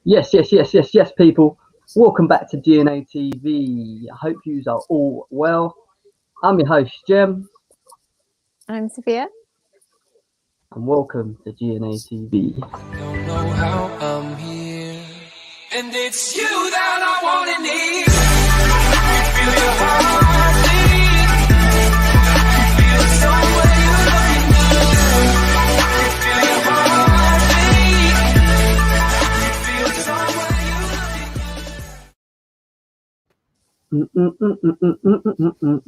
Yes, people. Welcome back to GNA TV. I hope you are all well. I'm your host, Jem, I'm Sophia. and welcome to GNA TV. Don't know how I'm here, and it's you that I want to need. Feel your heartbeat. Feel it somewhere you're looking good. Feel your heartbeat. Feel it somewhere you're looking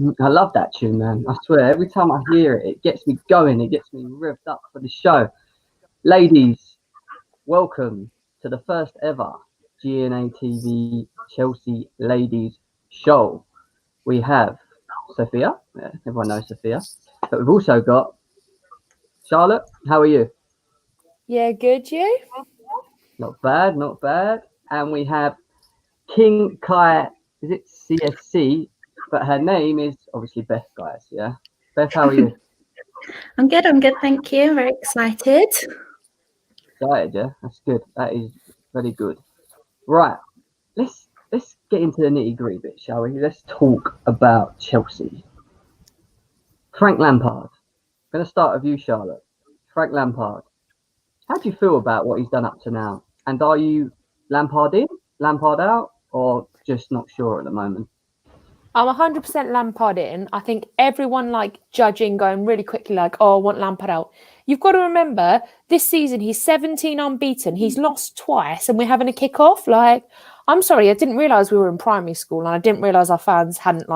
good. I love that tune, man. I swear, every time I hear it, it gets me going. It gets me revved up for the show. Ladies, welcome to the first ever GNA TV Chelsea Ladies Show. We have Sophia. Yeah, everyone knows Sophia. But we've also got Charlotte. How are you? Yeah, good, you? Not bad. And we have King Kai, is it CSC? But her name is obviously Beth, guys. Yeah. Beth, how are you? I'm good, thank you. Very excited. Excited, yeah? That's good. That is very good. Right. Let's get into the nitty-gritty bit, shall we? Let's talk about Chelsea. Frank Lampard. I'm gonna start with you, Charlotte. Frank Lampard. How do you feel about what he's done up to now? And are you Lampard in, Lampard out, or just not sure at the moment? I'm 100% Lampard in. I think everyone judging, going really quickly oh, I want Lampard out. You've got to remember, this season he's 17 unbeaten. He's lost twice and we're having a kick-off. I'm sorry, I didn't realise we were in primary school and I didn't realise our fans hadn't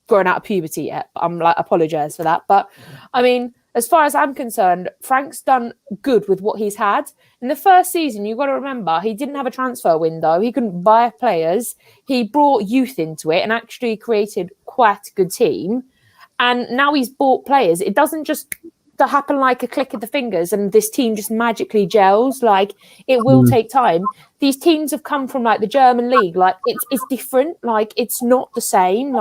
grown out of puberty yet. I'm apologise for that. But I mean, as far as I'm concerned, Frank's done good with what he's had. In the first season, you've got to remember, he didn't have a transfer window. He couldn't buy players. He brought youth into it and actually created quite a good team. And now he's bought players. It doesn't just happen like a click of the fingers and this team just magically gels. It will take time. These teams have come from the German league. It's different. It's not the same.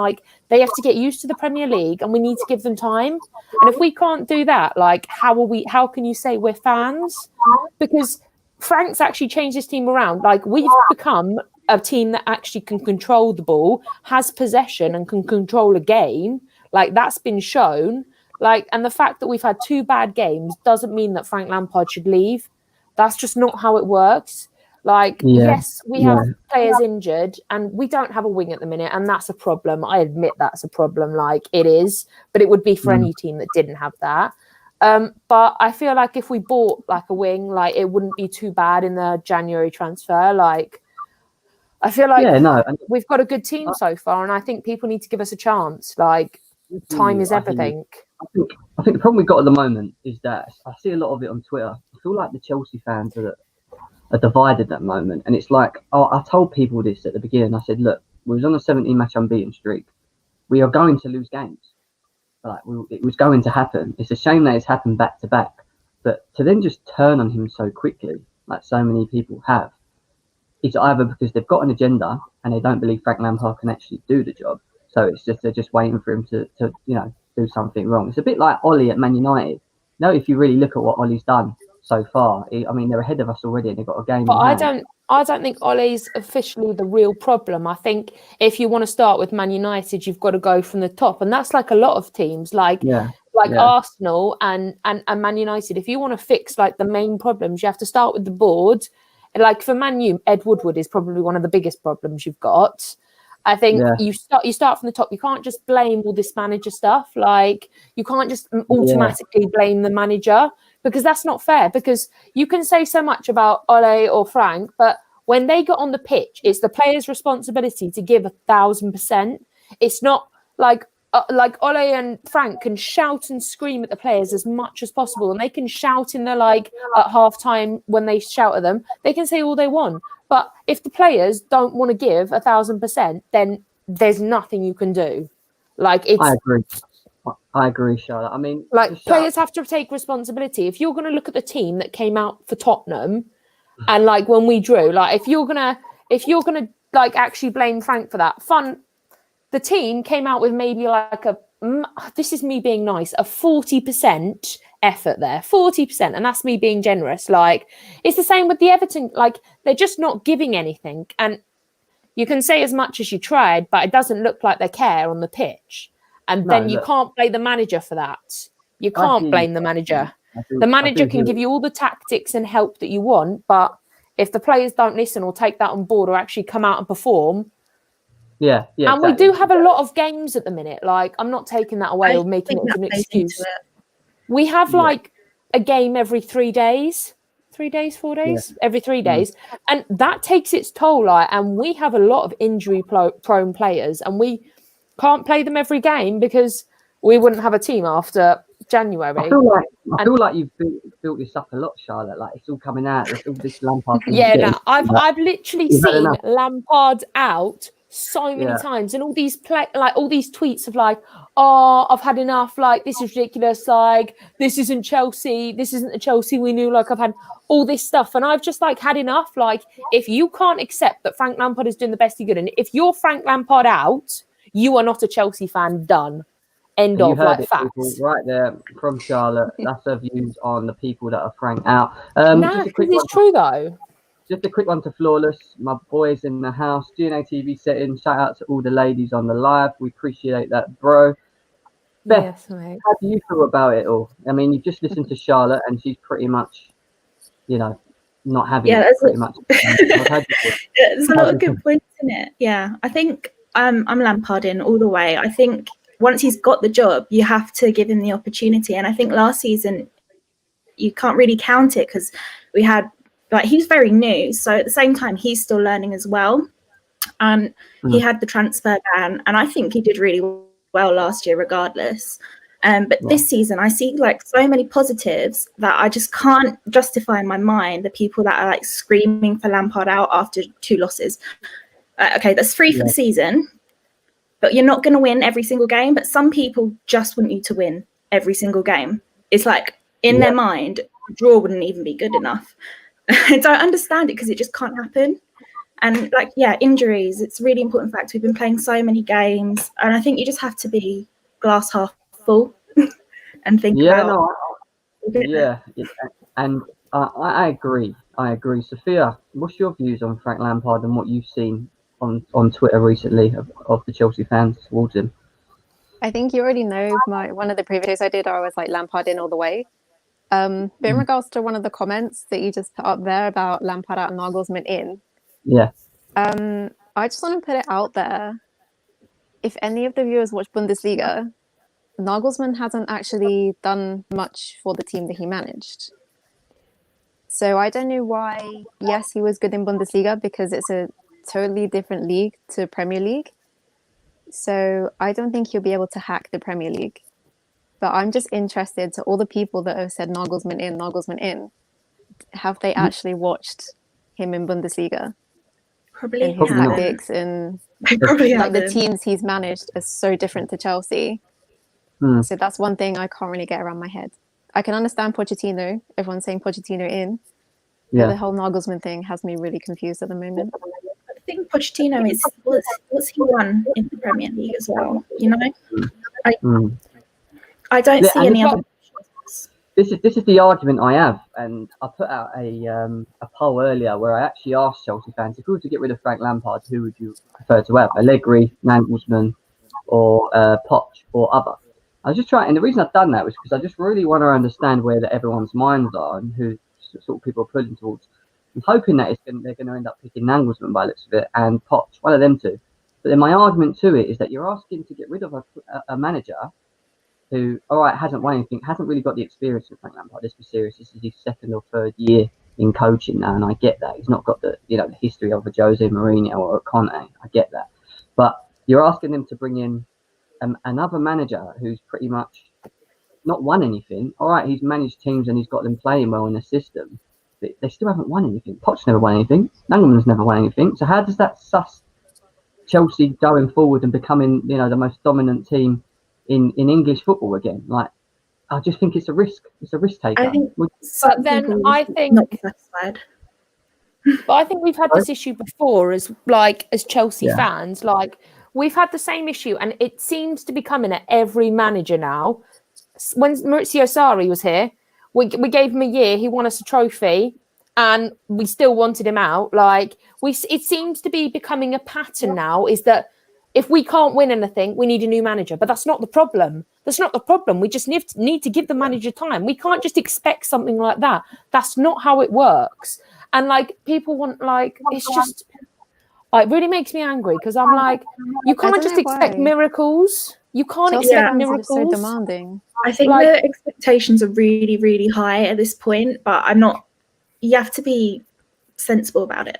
They have to get used to the Premier League and we need to give them time. And if we can't do that, how can you say we're fans? Because Frank's actually changed his team around. We've become a team that actually can control the ball, has possession and can control a game. That's been shown. And the fact that we've had 2 bad games doesn't mean that Frank Lampard should leave. That's just not how it works. Yes, we have players injured and we don't have a wing at the minute. And that's a problem. I admit that's a problem. It is, but it would be for any team that didn't have that. But I feel if we bought a wing, it wouldn't be too bad in the January transfer. I feel we've got a good team so far. And I think people need to give us a chance. Time is everything. I think the problem we've got at the moment is that I see a lot of it on Twitter. I feel like the Chelsea fans are divided at the moment. And it's I told people this at the beginning. I said, look, we was on a 17-match unbeaten streak. We are going to lose games. It was going to happen. It's a shame that it's happened back to back. But to then just turn on him so quickly, like so many people have, it's either because they've got an agenda and they don't believe Frank Lampard can actually do the job. So it's just they're just waiting for him to do something wrong. It's a bit like Ollie at Man United. If you really look at what Ollie's done so far, they're ahead of us already and they've got a game. But I don't think Ollie's officially the real problem. I think if you want to start with Man United, you've got to go from the top, and that's a lot of teams, Arsenal and Man United. If you want to fix the main problems, you have to start with the board. And for Man U, Ed Woodward is probably one of the biggest problems you've got. I think you start from the top. You can't just blame all this manager stuff. You can't just automatically blame the manager because that's not fair. Because you can say so much about Ole or Frank, but when they get on the pitch, it's the player's responsibility to give 1,000%. It's not Ole and Frank can shout and scream at the players as much as possible, and they can shout in the at half time when they shout at them. They can say all they want. But if the players don't want to give 1,000%, then there's nothing you can do. I agree, Charlotte. Players have to take responsibility. If you're going to look at the team that came out for Tottenham, and when we drew, if you're gonna actually blame Frank for that, the team came out with maybe this is me being nice, a 40% effort there, 40%, and that's me being generous. Like, it's the same with the Everton. Like, they're just not giving anything, and you can say as much as you tried, but it doesn't look like they care on the pitch. And then you can't blame the manager for that. You can't blame the manager. The manager can give you all the tactics and help that you want, but if the players don't listen or take that on board or actually come out and perform. Yeah. And we do have a lot of games at the minute. Like, I'm not taking that away or making it an excuse. We have like a game every 3 days. 3 days, 4 days, every 3 days. And that takes its toll. Like, and we have a lot of injury prone players, and we can't play them every game because we wouldn't have a team after January. I feel like you've built this up a lot, Charlotte. Like, it's all coming out. There's all this Lampard thing. I've literally seen Lampard out so many times, and all these tweets of like, oh, I've had enough, like, this is ridiculous, like, this isn't Chelsea, this isn't the Chelsea we knew, like, I've had all this stuff, and I've just like had enough. Like, if you can't accept that Frank Lampard is doing the best he could, and if you're Frank Lampard out, you are not a Chelsea fan. Done. End of, like, facts. People, right there from Charlotte. That's her views on the people that are Frank out. It's true though. Just a quick one to Flawless. My boys in the house. GNA TV setting. Shout out to all the ladies on the live. We appreciate that, bro. Beth, yes, mate. How do you feel about it all? I mean, you've just listened to Charlotte, and she's pretty much, not having it pretty much. There's a lot of good points in it. Yeah, I think I'm Lampard in all the way. I think once he's got the job, you have to give him the opportunity. And I think last season, you can't really count it because we had, like, he was very new. So at the same time, he's still learning as well. And he had the transfer ban. And I think he did really well last year, regardless. But this season, I see like so many positives that I just can't justify in my mind the people that are like screaming for Lampard out after 2 losses. Okay, that's 3 for the season. But you're not going to win every single game. But some people just want you to win every single game. It's like in their mind, a draw wouldn't even be good enough. I don't understand it because it just can't happen. And like, injuries, it's a really important fact. We've been playing so many games. And I think you just have to be glass half full and think about. And I agree. Sophia, what's your views on Frank Lampard and what you've seen on Twitter recently of the Chelsea fans towards him? I think you already know one of the previous I did, I was like Lampard in all the way. But in regards to one of the comments that you just put up there about Lampard out and Nagelsmann in, I just want to put it out there. If any of the viewers watch Bundesliga, Nagelsmann hasn't actually done much for the team that he managed. So I don't know why. Yes, he was good in Bundesliga because it's a totally different league to Premier League. So I don't think he'll be able to hack the Premier League. But I'm just interested to all the people that have said Nagelsmann in. Have they actually watched him in Bundesliga? Probably and his tactics and like the teams he's managed are so different to Chelsea. So that's one thing I can't really get around my head. I can understand Pochettino. Everyone's saying Pochettino in. But the whole Nagelsmann thing has me really confused at the moment. I think Pochettino is what's he won in the Premier League as well. You know, I don't see any other. This is the argument I have, and I put out a poll earlier where I actually asked Chelsea fans, if we were to get rid of Frank Lampard, who would you prefer to have, Allegri, Nagelsmann, or Poch, or other? I was just trying, and the reason I've done that was because I just really want to understand where everyone's minds are and who sort of people are pulling towards. I'm hoping that they're going to end up picking Nagelsmann by the looks of it and Poch, one of them two. But then my argument to it is that you're asking to get rid of a manager who, all right, hasn't won anything, hasn't really got the experience of Frank Lampard. Let's be serious. This is his 2nd or 3rd year in coaching now, and I get that. He's not got the the history of a Jose Mourinho or a Conte. I get that. But you're asking them to bring in another manager who's pretty much not won anything. All right, he's managed teams and he's got them playing well in the system. But they still haven't won anything. Poch's never won anything. Nagelsmann's never won anything. So how does that suss Chelsea going forward and becoming the most dominant team in English football again? Like, I just think it's a risk. It's a risk taker. I think, But I think we've had this issue before as Chelsea fans. Like, we've had the same issue, and it seems to be coming at every manager now. when Maurizio Sarri was here, we gave him a year. He won us a trophy, and we still wanted him out. Like it seems to be becoming a pattern now. Is that if we can't win anything, we need a new manager. But that's not the problem. That's not the problem. We just need to give the manager time. We can't just expect something like that. That's not how it works. And like people want like it's just. It really makes me angry because I'm like, you can't just expect miracles. You can't expect miracles. So demanding. I think the expectations are really, really high at this point, but I'm not. You have to be sensible about it.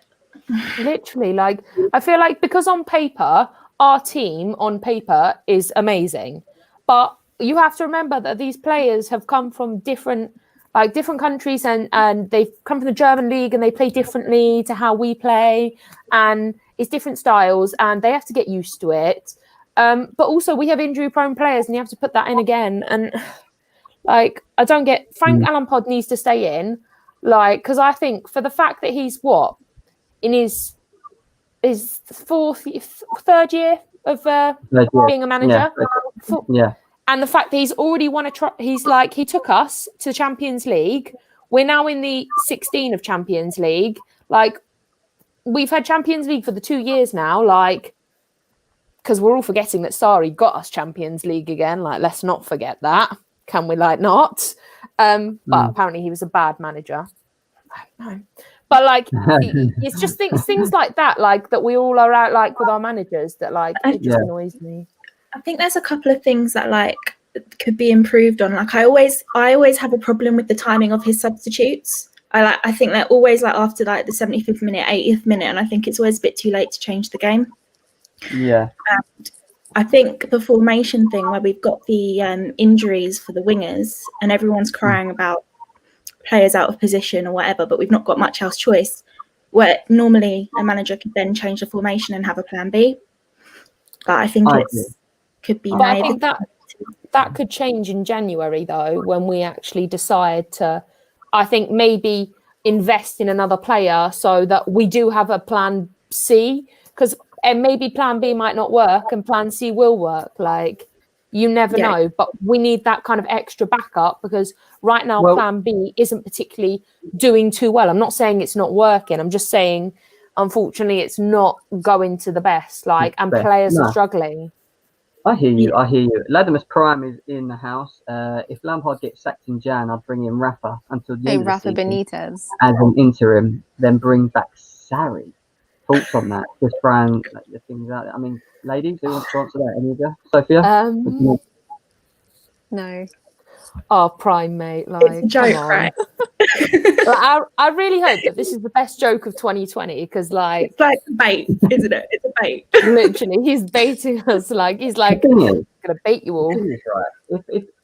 Literally, like I feel like because on paper, our team on paper is amazing, but you have to remember that these players have come from different countries and they've come from the German league and they play differently to how we play, and it's different styles and they have to get used to it. But also we have injury-prone players, and you have to put that in again. And like I don't get Frank Lampard needs to stay in, like because I think for the fact that he's in his third year of being a manager, and the fact that he's already won he took us to the Champions League. We're now in the 16 of Champions League. Like we've had Champions League for the 2 years now. Like because we're all forgetting that Sarri got us Champions League again. Like let's not forget that. Can we like not? But apparently he was a bad manager. I don't know. But like it's just things like that, like that we all are out like with our managers that like it just annoys me. I think there's a couple of things that like could be improved on. Like I always have a problem with the timing of his substitutes. I think they're always like after like the 75th minute, 80th minute, and I think it's always a bit too late to change the game. Yeah. And I think the formation thing where we've got the injuries for the wingers and everyone's crying about players out of position or whatever, but we've not got much else choice, where normally a manager could then change the formation and have a plan B. But I think could be made. I think that could change in January though, when we actually decide to, I think maybe invest in another player so that we do have a plan C, because maybe plan B might not work and plan C will work. Like you never know, but we need that kind of extra backup because right now plan B isn't particularly doing too well. I'm not saying it's not working. I'm just saying, unfortunately, it's not going to the best. Players are struggling. I hear you. Latimus Prime is in the house. If Lampard gets sacked in Jan, I'd bring in Rafa until the end of the season Benitez as an interim, then bring back Sarri. Thoughts on that? Just throwing the things out there. I mean, ladies, who wants to answer that? Any of you? Sophia? No. Oh, Prime, mate. Like, it's a joke, right? I really hope that this is the best joke of 2020 because, like, it's like bait, isn't it? It's a bait. Literally, he's baiting us. Like, he's like, I'm going to bait you all.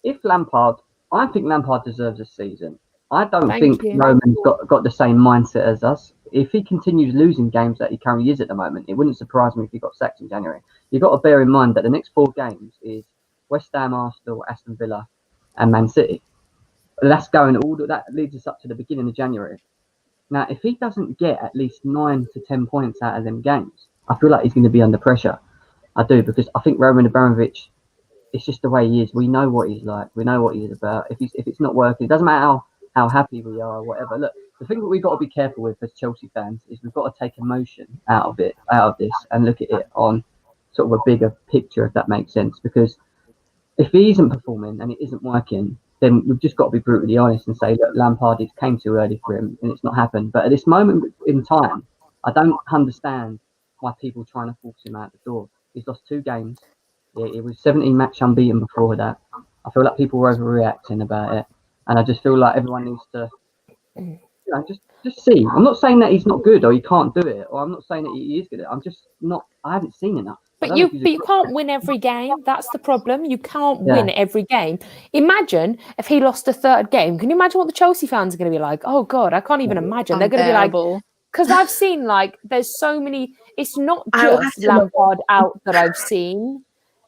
If Lampard, I think Lampard deserves a season. I don't think Roman's got the same mindset as us. If he continues losing games that he currently is at the moment, it wouldn't surprise me if he got sacked in January. You've got to bear in mind that the next 4 games is West Ham, Arsenal, Aston Villa, and Man City. That's going that leads us up to the beginning of January. Now, if he doesn't get at least 9 to 10 points out of them games, I feel like he's going to be under pressure. I do, because I think Roman Abramovich, it's just the way he is. We know what he's like. We know what he's about. If it's not working, it doesn't matter how happy we are or whatever. Look, the thing that we've got to be careful with as Chelsea fans is we've got to take emotion out of this, and look at it on sort of a bigger picture, if that makes sense. Because if he isn't performing and it isn't working, then we've just got to be brutally honest and say, look, Lampard, it came too early for him and it's not happened. But at this moment in time, I don't understand why people are trying to force him out the door. He's lost 2 games. It was 17 match unbeaten before that. I feel like people were overreacting about it. And I just feel like everyone needs to just see. I'm not saying that he's not good or he can't do it, or I'm not saying that he is good at it. I'm just not, I haven't seen enough. But you can't win every game. That's the problem. You can't win every game. Imagine if he lost a 3rd game. Can you imagine what the Chelsea fans are going to be like? Oh, God, I can't even imagine. They're going to be like, because I've seen there's so many. It's not just Lampard out that I've seen.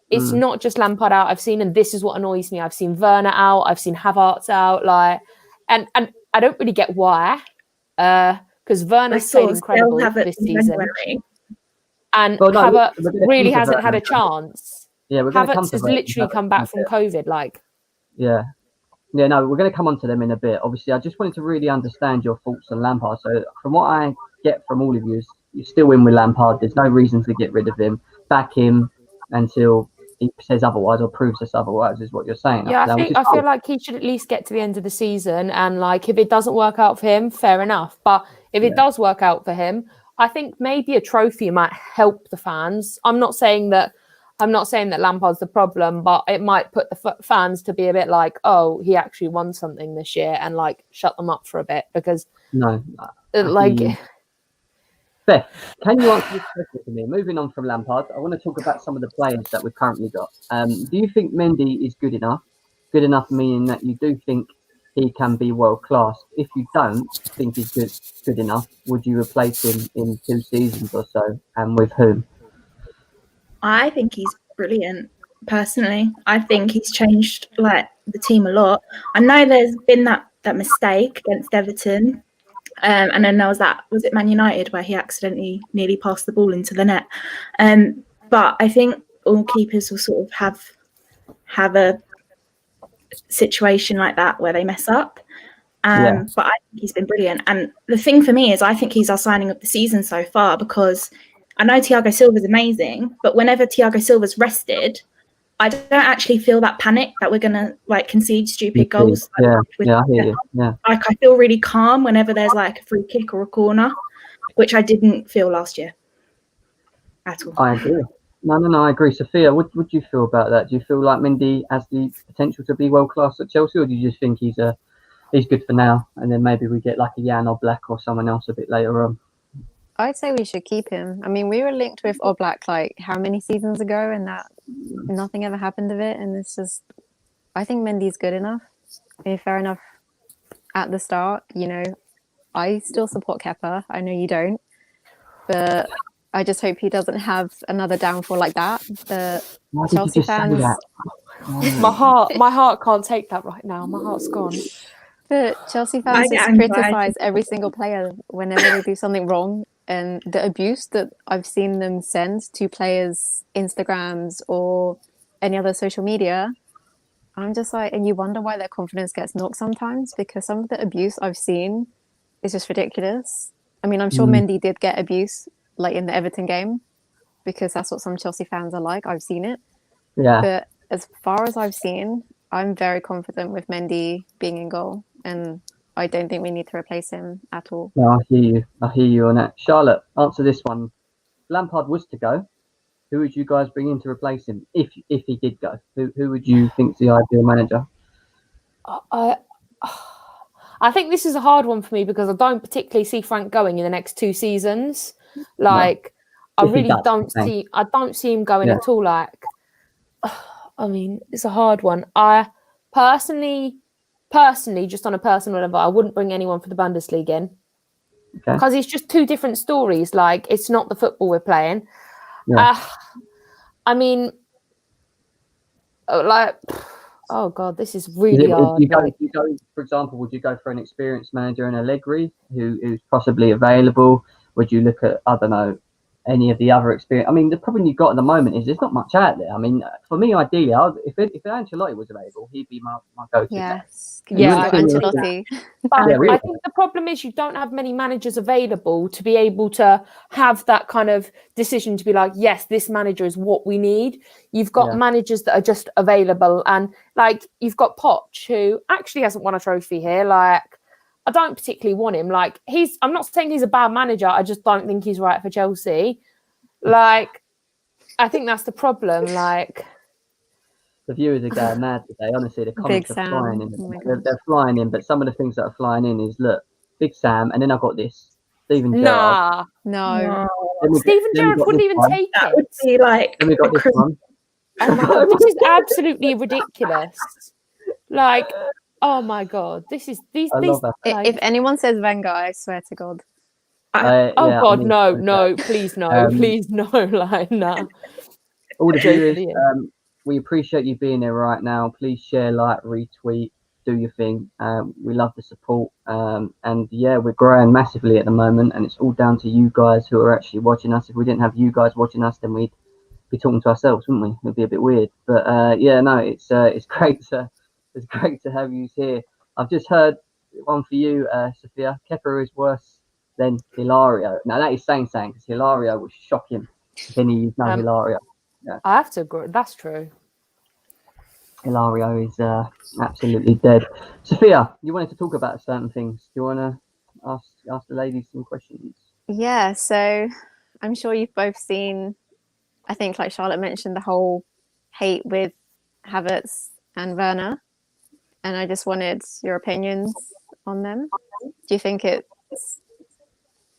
It's not just Lampard out I've seen. And this is what annoys me. I've seen Werner out. I've seen Havertz out. And I don't really get why. Because Werner's played incredible this season. And Havertz really hasn't had a chance. Yeah, Havertz has literally come back from COVID. Yeah. Yeah, no, we're going to come on to them in a bit. Obviously, I just wanted to really understand your thoughts on Lampard. So, from what I get from all of you, is you're still in with Lampard. There's no reason to get rid of him. Back him until he says otherwise or proves us otherwise, is what you're saying. Yeah, Now, which is I feel cool. like he should at least get to the end of the season, and like if it doesn't work out for him, fair enough. But if it does work out for him, I think maybe a trophy might help the fans. I'm not saying that Lampard's the problem, but it might put the fans to be a bit like, oh, he actually won something this year, and like shut them up for a bit because No. like. Beth, can you answer this question for me? Moving on from Lampard, I want to talk about some of the players that we've currently got. Do you think Mendy is good enough? Good enough meaning that you do think he can be world class. If you don't think he's good enough, would you replace him in 2 seasons or so, and with whom? I think he's brilliant. Personally, I think he's changed like the team a lot. I know there's been that mistake against Everton, and then there was it Man United where he accidentally nearly passed the ball into the net. But I think all keepers will sort of have a situation like that where they mess up. But I think he's been brilliant. And the thing for me is I think he's our signing of the season so far, because I know Thiago Silva's amazing, but whenever Thiago Silva's rested, I don't actually feel that panic that we're gonna like concede stupid goals. I hear you. Yeah. Like I feel really calm whenever there's like a free kick or a corner, which I didn't feel last year at all. I agree. No, I agree. Sophia, what do you feel about that? Do you feel like Mendy has the potential to be world class at Chelsea, or do you just think he's good for now, and then maybe we get like a Jan or Black or someone else a bit later on? I'd say we should keep him. I mean, we were linked with Oblak like how many seasons ago, and that nothing ever happened of it. And it's just, I think Mendy's good enough. I mean, fair enough. At the start, I still support Kepa. I know you don't, but I just hope he doesn't have another downfall like that. The Chelsea fans. My heart can't take that right now. My heart's gone. The Chelsea fans just criticize every single player whenever they do something wrong. And the abuse that I've seen them send to players' Instagrams or any other social media, I'm just like, and you wonder why their confidence gets knocked sometimes, because some of the abuse I've seen is just ridiculous. I mean, I'm sure Mendy did get abuse like in the Everton game, because that's what some Chelsea fans are like. I've seen it. Yeah. But as far as I've seen, I'm very confident with Mendy being in goal, and I don't think we need to replace him at all. No, I hear you on that. Charlotte, answer this one. If Lampard was to go, who would you guys bring in to replace him? If he did go, who would you think's the ideal manager? I think this is a hard one for me, because I don't particularly see Frank going in the next 2 seasons. Like, I really don't see him going at all. Like, I mean, it's a hard one. I personally, just on a personal level, I wouldn't bring anyone for the Bundesliga in, because it's just 2 different stories. Like, it's not the football we're playing. I mean, like, oh God, this is really hard. For example, would you go for an experienced manager in Allegri who's possibly available? Would you look at, I don't know, any of the other experience? I mean, the problem you've got at the moment is there's not much out there. I mean, for me, ideally, if Ancelotti was available, he'd be my go-to. Yes. Yeah, Ancelotti. But I think the problem is you don't have many managers available to be able to have that kind of decision to be like, yes, this manager is what we need. You've got managers that are just available, and like you've got Poch, who actually hasn't won a trophy here. Like, I don't particularly want him. Like, I'm not saying he's a bad manager. I just don't think he's right for Chelsea. Like, I think that's the problem. Like, the viewers are going mad today. Honestly, the comments are flying in. They're flying in, but some of the things that are flying in is, look, Big Sam, and then I've got this, Steven Gerrard. No. Steven Gerrard wouldn't even take it. That would be like. Then we got this one. Oh my God, this is absolutely ridiculous. Like, oh my God, this is these. Like, if anyone says Wenger, I swear to God. No, please no, please no, like no. All the viewers, we appreciate you being there right now. Please share, like, retweet, do your thing. We love the support, and we're growing massively at the moment, and it's all down to you guys who are actually watching us. If we didn't have you guys watching us, then we'd be talking to ourselves, wouldn't we? It'd be a bit weird, but it's great to It's great to have you here. I've just heard one for you, Sophia. Kepa is worse than Hilario. Now that is saying something, because Hilario was shocking. If any of you know Hilario. I have to agree. That's true. Hilario is absolutely dead. Sophia, you wanted to talk about certain things. Do you want to ask the ladies some questions? Yeah, so I'm sure you've both seen, I think like Charlotte mentioned, the whole hate with Havertz and Werner. And I just wanted your opinions on them. Do you think the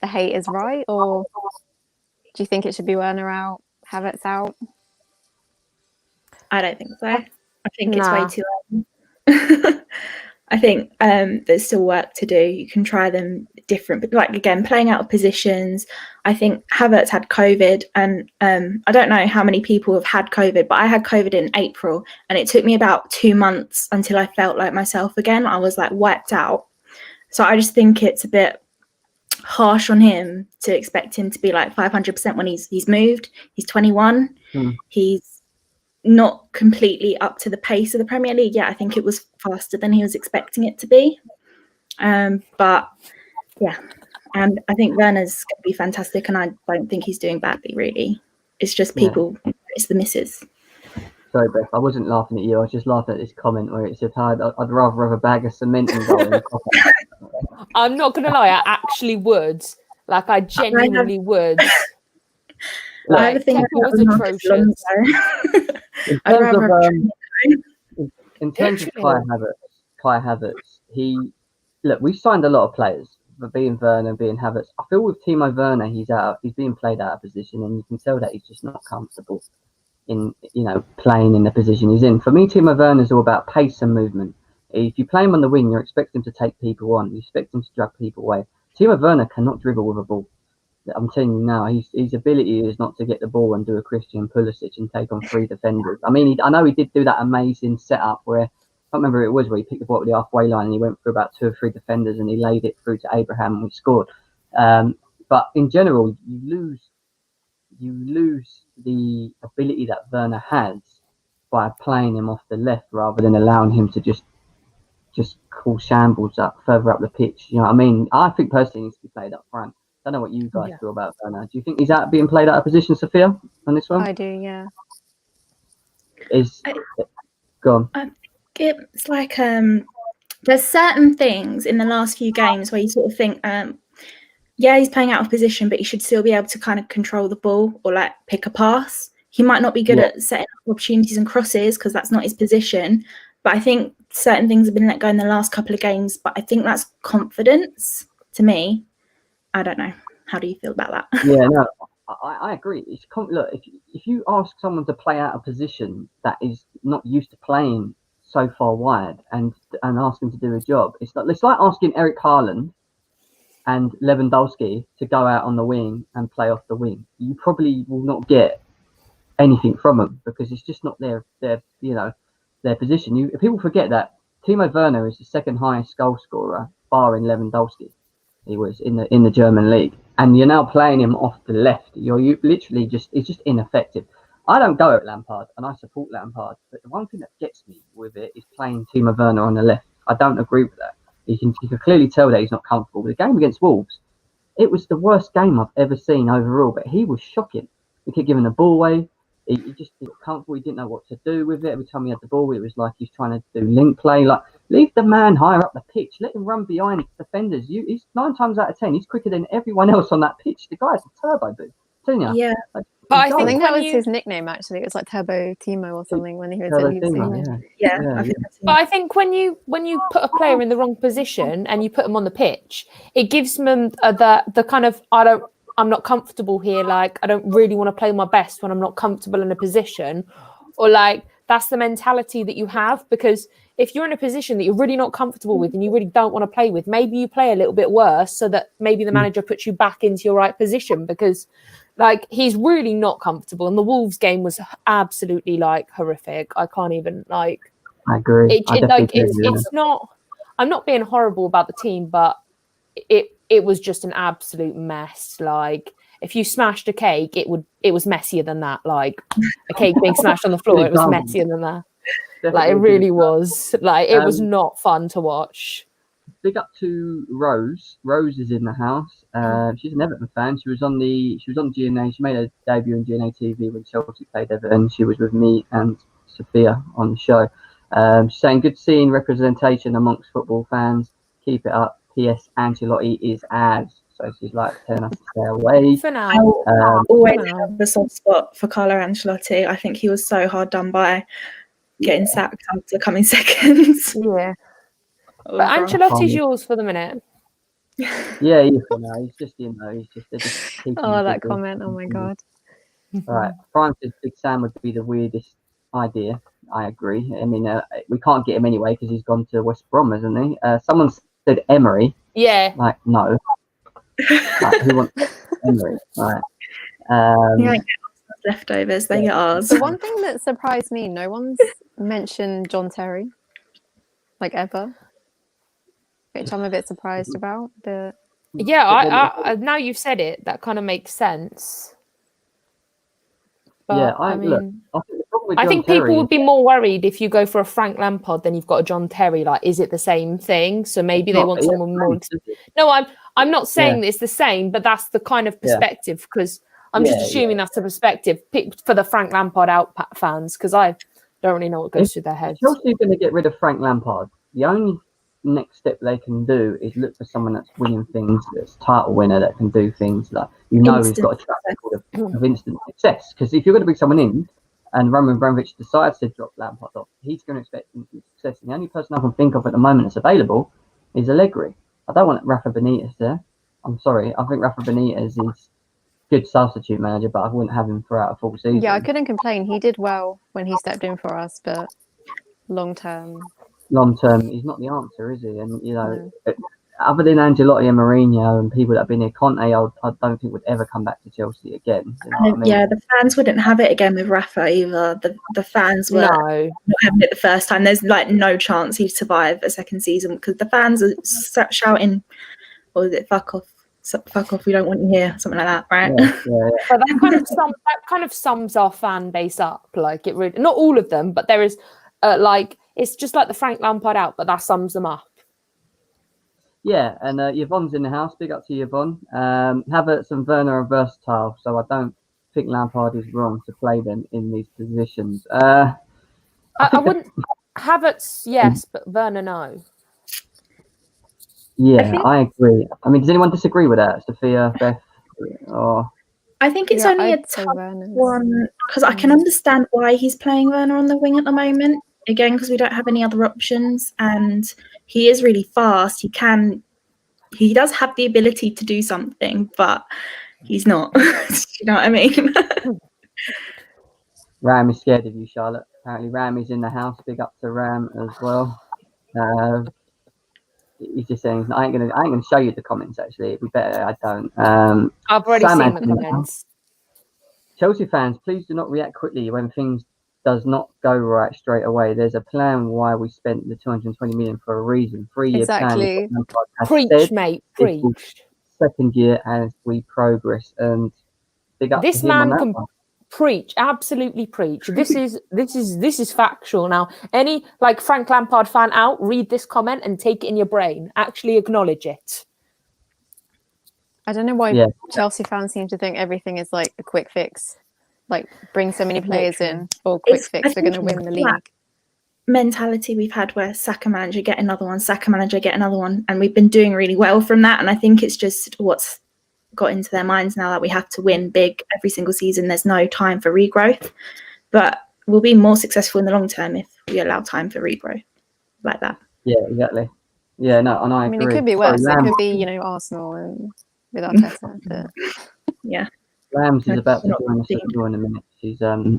hate is right, or do you think it should be Werner out, Havertz out? I don't think so. I think Nah. it's way too early. I think there's still work to do. You can try them different, but like again, playing out of positions. I think Havertz had COVID, and I don't know how many people have had COVID, but I had COVID in April, and it took me about 2 months until I felt like myself again. I was like wiped out. So I just think it's a bit harsh on him to expect him to be like 500% when he's moved. He's 21. He's not completely up to the pace of the Premier League yet. I think it was faster than he was expecting it to be. But yeah, and I think Werner's going to be fantastic, and I don't think he's doing badly, really. It's just people, it's the misses. Sorry, Beth, I wasn't laughing at you. I was just laughing at this comment where it said, I'd rather have a bag of cement than go in the coffee. I'm not going to lie, I actually would. Like, I genuinely would. I have a thing Kepa was atrocious. In terms of Kai Havertz, we signed a lot of players, but being Werner, being Havertz, I feel with Timo Werner, he's being played out of position, and you can tell that he's just not comfortable in playing in the position he's in. For me, Timo Werner is all about pace and movement. If you play him on the wing, you're expecting him to take people on, you expect him to drag people away. Timo Werner cannot dribble with a ball. I'm telling you now, his ability is not to get the ball and do a Christian Pulisic and take on 3 defenders. I mean, I know he did do that amazing setup where, I can't remember who it was, where he picked the ball at the halfway line and he went through about 2 or 3 defenders and he laid it through to Abraham and we scored. But in general, you lose the ability that Werner has by playing him off the left rather than allowing him to just call shambles up further up the pitch. You know what I mean? I think personally he needs to be played up front. I don't know what you guys feel about Werner. Do you think he's being played out of position, Sophia, on this one? I do, yeah. Go on. I think it's like there's certain things in the last few games where you sort of think, he's playing out of position, but he should still be able to kind of control the ball or like pick a pass. He might not be good at setting up opportunities and crosses because that's not his position. But I think certain things have been let go in the last couple of games. But I think that's confidence to me. I don't know. How do you feel about that? Yeah, no, I agree. Look, if you ask someone to play out of position that is not used to playing so far wide and ask him to do a job, it's like asking Eric Haaland and Lewandowski to go out on the wing and play off the wing. You probably will not get anything from them because it's just not their position. People forget that Timo Werner is the second highest goal scorer, barring Lewandowski. He was in the German league, and you're now playing him off the left. You literally it's just ineffective. I don't go at Lampard, and I support Lampard, but the one thing that gets me with it is playing Timo Werner on the left. I don't agree with that. You can clearly tell that he's not comfortable. With the game against Wolves, it was the worst game I've ever seen overall, but he was shocking. He kept giving the ball away. He just didn't comfortable. He didn't know what to do with it. Every time he had the ball, it was like he's trying to do link play. Like, leave the man higher up the pitch. Let him run behind defenders. He's 9 times out of 10. He's quicker than everyone else on that pitch. The guy's a turbo boost. Yeah. But I I think think that was his nickname actually. It was like Turbo Timo or something when he was But I think when you put a player in the wrong position and you put them on the pitch, it gives them the kind of I'm not comfortable here. Like, I don't really want to play my best when I'm not comfortable in a position, or like that's the mentality that you have. Because if you're in a position that you're really not comfortable with and you really don't want to play with, maybe you play a little bit worse so that maybe the manager puts you back into your right position. Because like he's really not comfortable, and the Wolves game was absolutely like horrific. I can't even like. I agree. It's not. I'm not being horrible about the team, but it was just an absolute mess. Like if you smashed a cake, it was messier than that. Like a cake being smashed on the floor, it was messier than that. Like, it really was. Like, it was not fun to watch. Big up to Rose. Rose is in the house. She's an Everton fan. She was on GNA. She made her debut on GNA TV when Chelsea played Everton. She was with me and Sophia on the show. She's saying, good seeing representation amongst football fans. Keep it up. P.S. Ancelotti is as. So she's like telling us to stay away. For now. Always have a soft spot for Carlo Ancelotti. I think he was so hard done by getting sacked after coming second. Yeah. But Ancelotti's yours for the minute. Yeah, he is for now. He's just, they're just keeping Oh, him that busy. comment. Oh my God. All right. Brian says Big Sam would be the weirdest idea. I agree. I mean, we can't get him anyway because he's gone to West Brom, hasn't he? Someone said Emery. Yeah. Like, no. Like, who wants Emery? Right. Yeah, leftovers, they get ours. The one thing that surprised me, no one's mentioned John Terry, like ever, which I'm a bit surprised about. But Yeah, I now you've said it, that kind of makes sense. But, yeah, I mean, look, I think the problem with I John think Terry people would be more worried if you go for a Frank Lampard than you've got a John Terry. Like, is it the same thing? So maybe they want someone more. No, I'm not saying that it's the same, but that's the kind of perspective, because I'm just assuming that's the perspective for the Frank Lampard out fans, because I don't really know what goes through their heads. Chelsea's going to get rid of Frank Lampard. The only next step they can do is look for someone that's winning things, that's title winner, that can do things like, he's got a track record of instant success. Because if you're going to bring someone in and Roman Abramovich decides to drop Lampard off, he's going to expect instant success. And the only person I can think of at the moment that's available is Allegri. I don't want Rafa Benitez there. I'm sorry. I think Rafa Benitez is good substitute manager, but I wouldn't have him throughout a full season. yeah, I couldn't complain. He did well when he stepped in for us, but long term, he's not the answer, is he? And other than Ancelotti and Mourinho and people that have been here, Conte, I don't think would ever come back to Chelsea again. You know what I mean? Yeah, the fans wouldn't have it again with Rafa either. The fans were not having it the first time. There's like no chance he'd survive a second season because the fans are shouting, "What is it? Fuck off! Fuck off! We don't want you here." Something like that, right? Yeah. But that kind of sums our fan base up. Like, it really, not all of them, but there is it's just like the Frank Lampard out, but that sums them up. Yeah, and Yvonne's in the house. Big up to Yvonne. Havertz and Werner are versatile, so I don't think Lampard is wrong to play them in these positions. I wouldn't. Havertz, yes, but Werner, no. Yeah, I agree. I mean, does anyone disagree with that, Sophia, Beth, or? I think it's only a tough one because I can understand why he's playing Werner on the wing at the moment. Again, because we don't have any other options, and he is really fast. He does have the ability to do something, but he's not. Do you know what I mean? Ram is scared of you, Charlotte. Apparently, Ram is in the house. Big up to Ram as well. He's just saying, I ain't gonna show you the comments. Actually, it'd be better I don't. I've already seen the comments. Chelsea fans, please do not react quickly when things does not go right straight away. There's a plan why we spent the 220 million for a reason. 3-year plan. Preach, mate. Preach. Second year as we progress, and big up this to him man on that can one. Preach, absolutely preach. This is factual. Now, any Frank Lampard fan out, read this comment and take it in your brain. Actually acknowledge it. I don't know why Chelsea fans seem to think everything is like a quick fix. Like, bring so many players in, or quick fix, we're going to win the league. Mentality we've had where sack a manager, get another one, sack a manager, get another one, and we've been doing really well from that. And I think it's just what's got into their minds now that we have to win big every single season. There's no time for regrowth, but we'll be more successful in the long term if we allow time for regrowth like that. Yeah, exactly. Yeah, no, and I agree. It could be worse. It could be, Arsenal and with Arteta. But... yeah. Rams is about to join us in a minute. She's I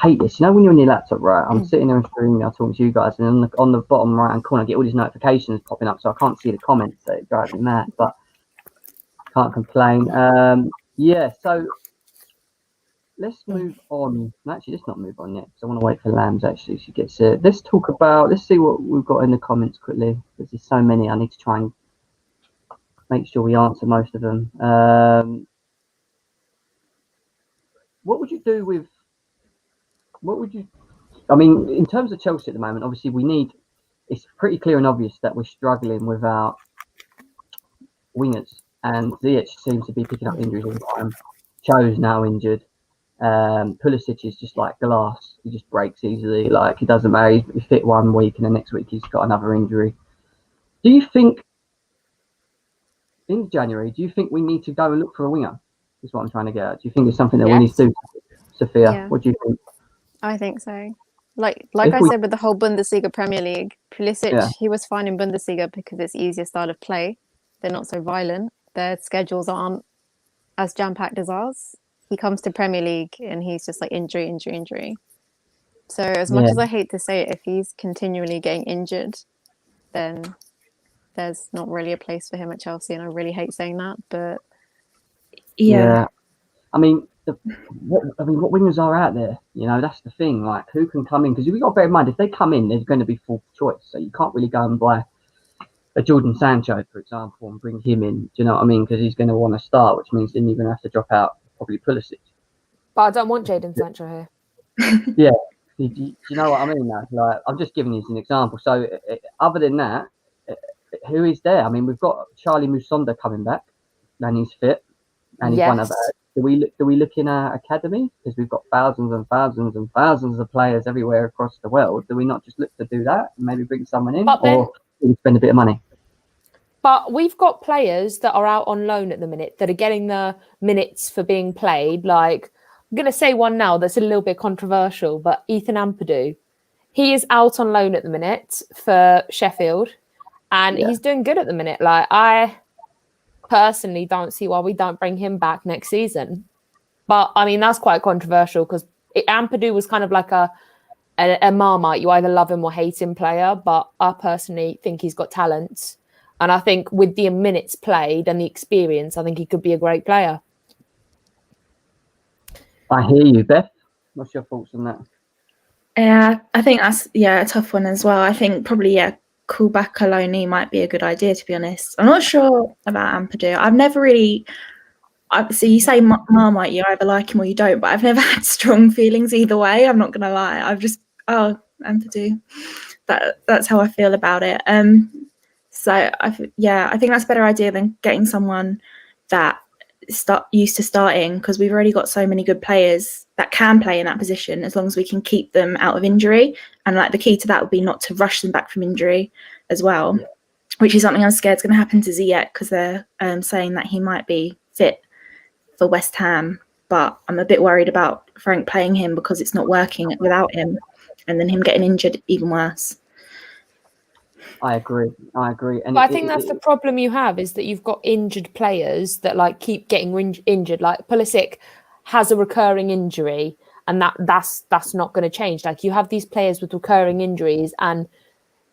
hate this. When you're on your laptop, right? I'm sitting there and streaming now talking to you guys, and on the bottom right hand corner, I get all these notifications popping up, so I can't see the comments. So it drives me mad, but can't complain. So let's move on. Actually, let's not move on yet, because I want to wait for Lambs. Actually, she gets here. Let's see what we've got in the comments quickly, because there's so many. I need to try and make sure we answer most of them. What would you do with? I mean, in terms of Chelsea at the moment, obviously it's pretty clear and obvious that we're struggling with our wingers, and Ziyech seems to be picking up injuries all the time. Cho's now injured. Pulisic is just like glass; he just breaks easily. Like, it doesn't matter. He's fit 1 week, and the next week he's got another injury. Do you think in January? Do you think we need to go and look for a winger? Is what I'm trying to get at. Do you think it's something that we need to do, Sophia? Yeah. What do you think? I think so. Like If I we- said with the whole Bundesliga Premier League, Pulisic, Yeah. he was fine in Bundesliga because it's easier style of play. They're not so violent. Their schedules aren't as jam-packed as ours. He comes to Premier League and he's just like injury. So as much Yeah. as I hate to say it, if he's continually getting injured, then there's not really a place for him at Chelsea. And I really hate saying that, but Yeah. I mean, what wingers are out there? You know, that's the thing. Like, who can come in? Because we got to bear in mind, if they come in, they're going to be fourth choice. So you can't really go and buy a Jordan Sancho, for example, and bring him in. Do you know what I mean? Because he's going to want to start, which means then you're going to have to drop out probably Pulisic. But I don't want Jadon Sancho here. Yeah. Do you know what I mean? Now? Like, I'm just giving you an example. So other than that, who is there? I mean, we've got Charlie Musonda coming back, and he's fit, and he's one of Yes. our. Do we look in our academy, because we've got thousands and thousands and thousands of players everywhere across the world? Do we not just look to do that and maybe bring someone in, But then- or do we spend a bit of money? But we've got players that are out on loan at the minute that are getting the minutes for being played. Like, I'm going to say one now that's a little bit controversial, but Ethan Ampadu, he is out on loan at the minute for Sheffield, and he's doing good at the minute. Like, I personally don't see why we don't bring him back next season. But I mean, that's quite controversial because Ampadu was kind of like a Marmite. You either love him or hate him player. But I personally think he's got talent. And I think with the minutes played and the experience, I think he could be a great player. I hear you, Beth. What's your thoughts on that? Yeah, I think that's a tough one as well. I think probably call back Kaloni might be a good idea, to be honest. I'm not sure about Ampadu. I've never really. So you say Marmite, you either like him or you don't, but I've never had strong feelings either way. I'm not gonna lie. I've just Ampadu. That's how I feel about it. So I think that's a better idea than getting someone that used to starting, because we've already got so many good players that can play in that position as long as we can keep them out of injury. And like the key to that would be not to rush them back from injury as well, which is something I'm scared is going to happen to Ziyech, because they're saying that he might be fit for West Ham, but I'm a bit worried about Frank playing him because it's not working without him, and then him getting injured even worse. I agree. And But I think that's the problem you have, is that you've got injured players that like keep getting injured. Like Pulisic has a recurring injury, and that's not going to change. Like, you have these players with recurring injuries, and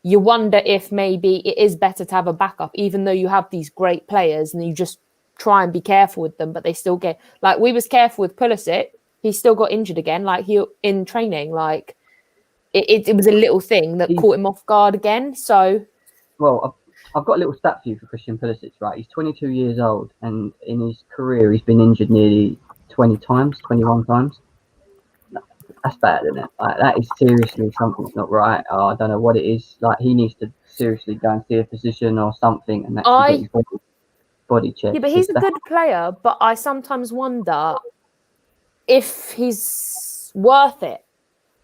you wonder if maybe it is better to have a backup, even though you have these great players, and you just try and be careful with them, but they still get, like, we was careful with Pulisic, he still got injured again, like he in training, like it was a little thing that caught him off guard again. So, well, I've got a little stat for you for Christian Pulisic, right? He's 22 years old, and in his career, he's been injured nearly 21 times. That's bad, isn't it? Like, that is seriously something's not right. I don't know what it is. Like, he needs to seriously go and see a physician or something, and actually get his body checked. Yeah, but he's a good player, but I sometimes wonder if he's worth it,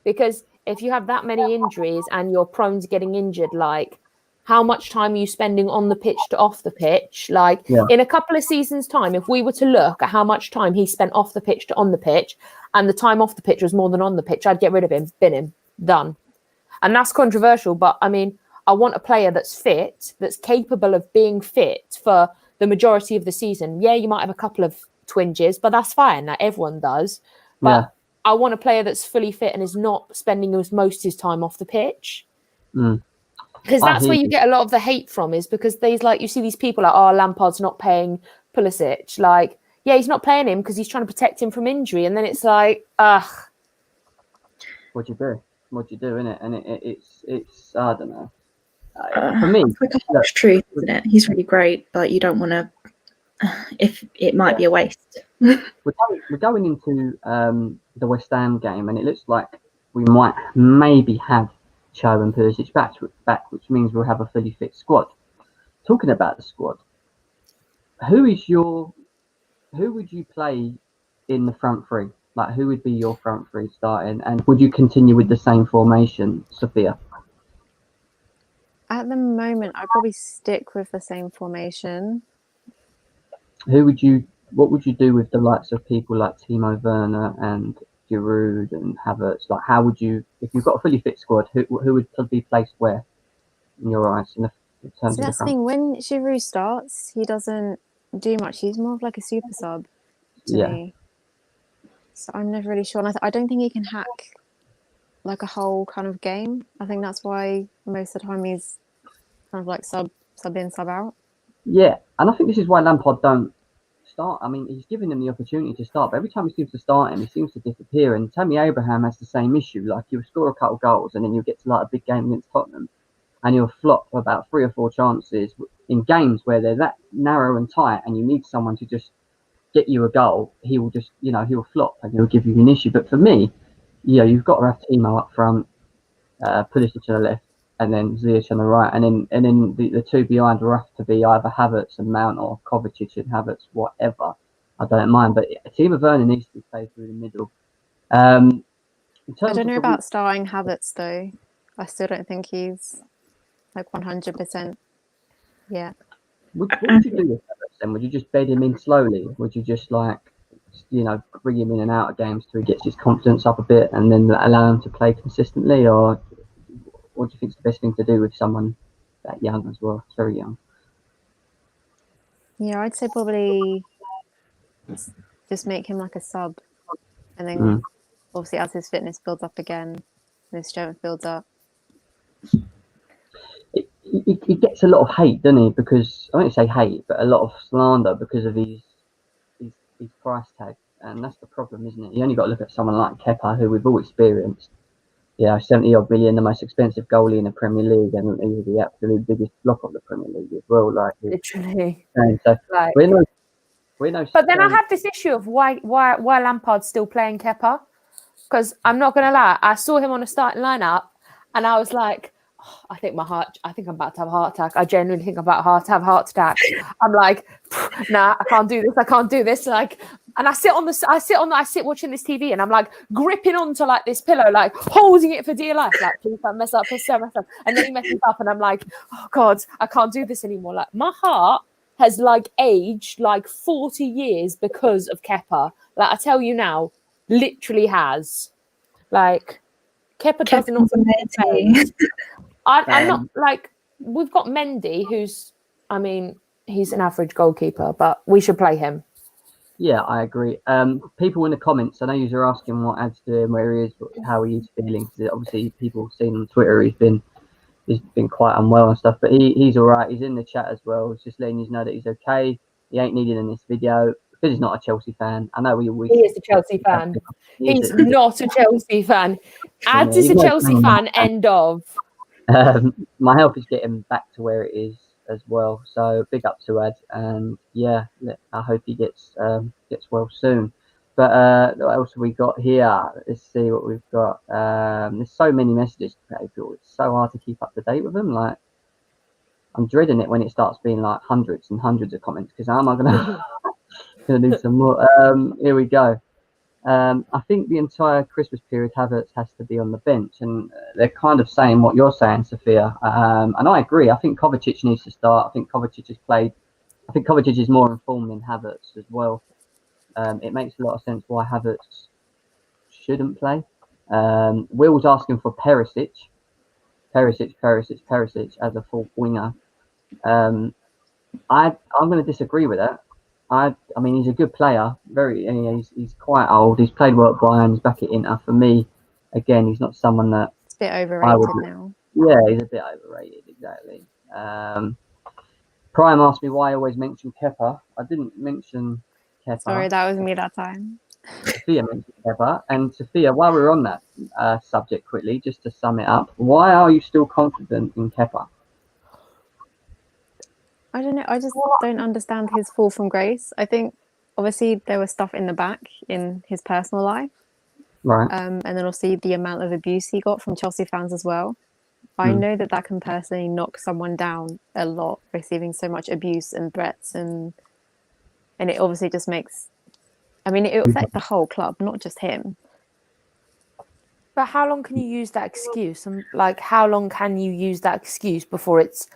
because if you have that many injuries and you're prone to getting injured, like, how much time are you spending on the pitch to off the pitch? Like, in a couple of seasons' time, if we were to look at how much time he spent off the pitch to on the pitch, and the time off the pitch was more than on the pitch, I'd get rid of him, bin him, done. And that's controversial, but I mean, I want a player that's fit, that's capable of being fit for the majority of the season. Yeah, you might have a couple of twinges, but that's fine. Like, everyone does. But I want a player that's fully fit and is not spending most of his time off the pitch. Because that's where you get a lot of the hate from, is because you see these people like, oh, Lampard's not paying Pulisic. Like, yeah, he's not paying him because he's trying to protect him from injury. And then it's like, ugh. What do you do, innit? And it's I don't know. For me, it's like a harsh truth, isn't it? He's really great, but you don't want to. If it might be a waste. We're going into the West Ham game, and it looks like we might maybe have Cho and Pulisic back, which means we'll have a fully fit squad. Talking about the squad, who would you play in the front three? Like, who would be your front three starting? And would you continue with the same formation, Sophia? At the moment, I'd probably stick with the same formation. What would you do with the likes of people like Timo Werner and Giroud and Havertz? Like, how would you, if you've got a fully fit squad, who would be placed where in your eyes in terms So of the that's the front? thing. When Giroud starts, he doesn't do much. He's more of like a super sub to Yeah. me. So I'm never really sure. And I don't think he can hack like a whole kind of game. I think that's why most of the time he's kind of like sub in, sub out. Yeah, and I think this is why Lampard don't start. I mean, he's giving him the opportunity to start, but every time he seems to start him, he seems to disappear. And Tammy Abraham has the same issue. Like, you'll score a couple goals, and then you'll get to like a big game against Tottenham, and you'll flop about 3 or 4 chances in games where they're that narrow and tight, and you need someone to just get you a goal. He will just, he'll flop, and he'll give you an issue. But for me, you've got to have Timo up front, Pulisic to the left, and then Ziyech on the right, and then the two behind will have to be either Havertz and Mount or Kovacic and Havertz, whatever. I don't mind, but Timo Werner needs to be played through the middle. In terms I don't know of about starting Havertz though. I still don't think he's like 100% yet. what would you do with Havertz then? Would you just bed him in slowly? Would you just bring him in and out of games till he gets his confidence up a bit, and then allow him to play consistently, or what do you think is the best thing to do with someone that young as well? It's very young. Yeah, I'd say probably just make him like a sub, and then obviously as his fitness builds up again, and his strength builds up. He gets a lot of hate, doesn't he? Because I won't say hate, but a lot of slander because of his price tag, and that's the problem, isn't it? You only got to look at someone like Kepa, who we've all experienced. 70-odd million, the most expensive goalie in the Premier League, and he was the absolute biggest flop of the Premier League as well. Like, Literally. so Like, we're no. but then I have this issue of why Lampard's still playing Kepa, because I'm not gonna lie, I saw him on a starting lineup, and I was like, I think I'm about to have a heart attack. I genuinely think I'm about to have a heart attack. I'm like, nah, I can't do this. Like, and I sit watching this TV, and I'm like gripping onto like this pillow, like holding it for dear life. Like, please don't mess up, please don't mess up. And then he messes up, and I'm like, oh God, I can't do this anymore. Like, my heart has like aged like 40 years because of Kepa. Like, I tell you now, literally has. Like, Kepa doesn't offer me. I'm not like, we've got Mendy, who's, I mean, he's an average goalkeeper, but we should play him. Yeah, I agree. People in the comments, I know you're asking what Ad's doing, where he is, how he is feeling. Obviously, people have seen on Twitter he's been quite unwell and stuff, but he's all right. He's in the chat as well. He's just letting you know that he's okay. He ain't needed in this video because he's not a Chelsea fan. I know he is a Chelsea fan. He's not a Chelsea fan. Ads is a Chelsea fan. End of. My health is getting back to where it is as well, so big up to Ad, and yeah, I hope he gets well soon. But what else have we got here? Let's see what we've got. There's so many messages to pay for. It's so hard to keep up to date with them. Like, I'm dreading it when it starts being like hundreds and hundreds of comments, because how am I gonna do some more? Here we go. I think the entire Christmas period, Havertz has to be on the bench, and they're kind of saying what you're saying, Sophia. And I agree. I think Kovacic needs to start. I think Kovacic is more informed than Havertz as well. It makes a lot of sense why Havertz shouldn't play. Will's asking for Perisic as a full winger. I'm going to disagree with that. I mean, he's a good player. He's quite old. He's played well at Bayern. He's back at Inter. For me, again, he's not someone that It's a bit overrated now. Yeah, he's a bit overrated. Exactly. Prime asked me why I always mention Kepa. I didn't mention Kepa. Sorry, that was me that time. Sophia mentioned Kepa. And Sophia, while we're on that subject, quickly, just to sum it up, why are you still confident in Kepa? I don't know. I just don't understand his fall from grace. I think obviously there was stuff in the back in his personal life, Right. and then also the amount of abuse he got from Chelsea fans as well. I Mm. know that can personally knock someone down a lot, receiving so much abuse and threats, and it obviously just makes. I mean, it will affect the whole club, not just him. But how long can you use that excuse? And like, how long can you use that excuse before it's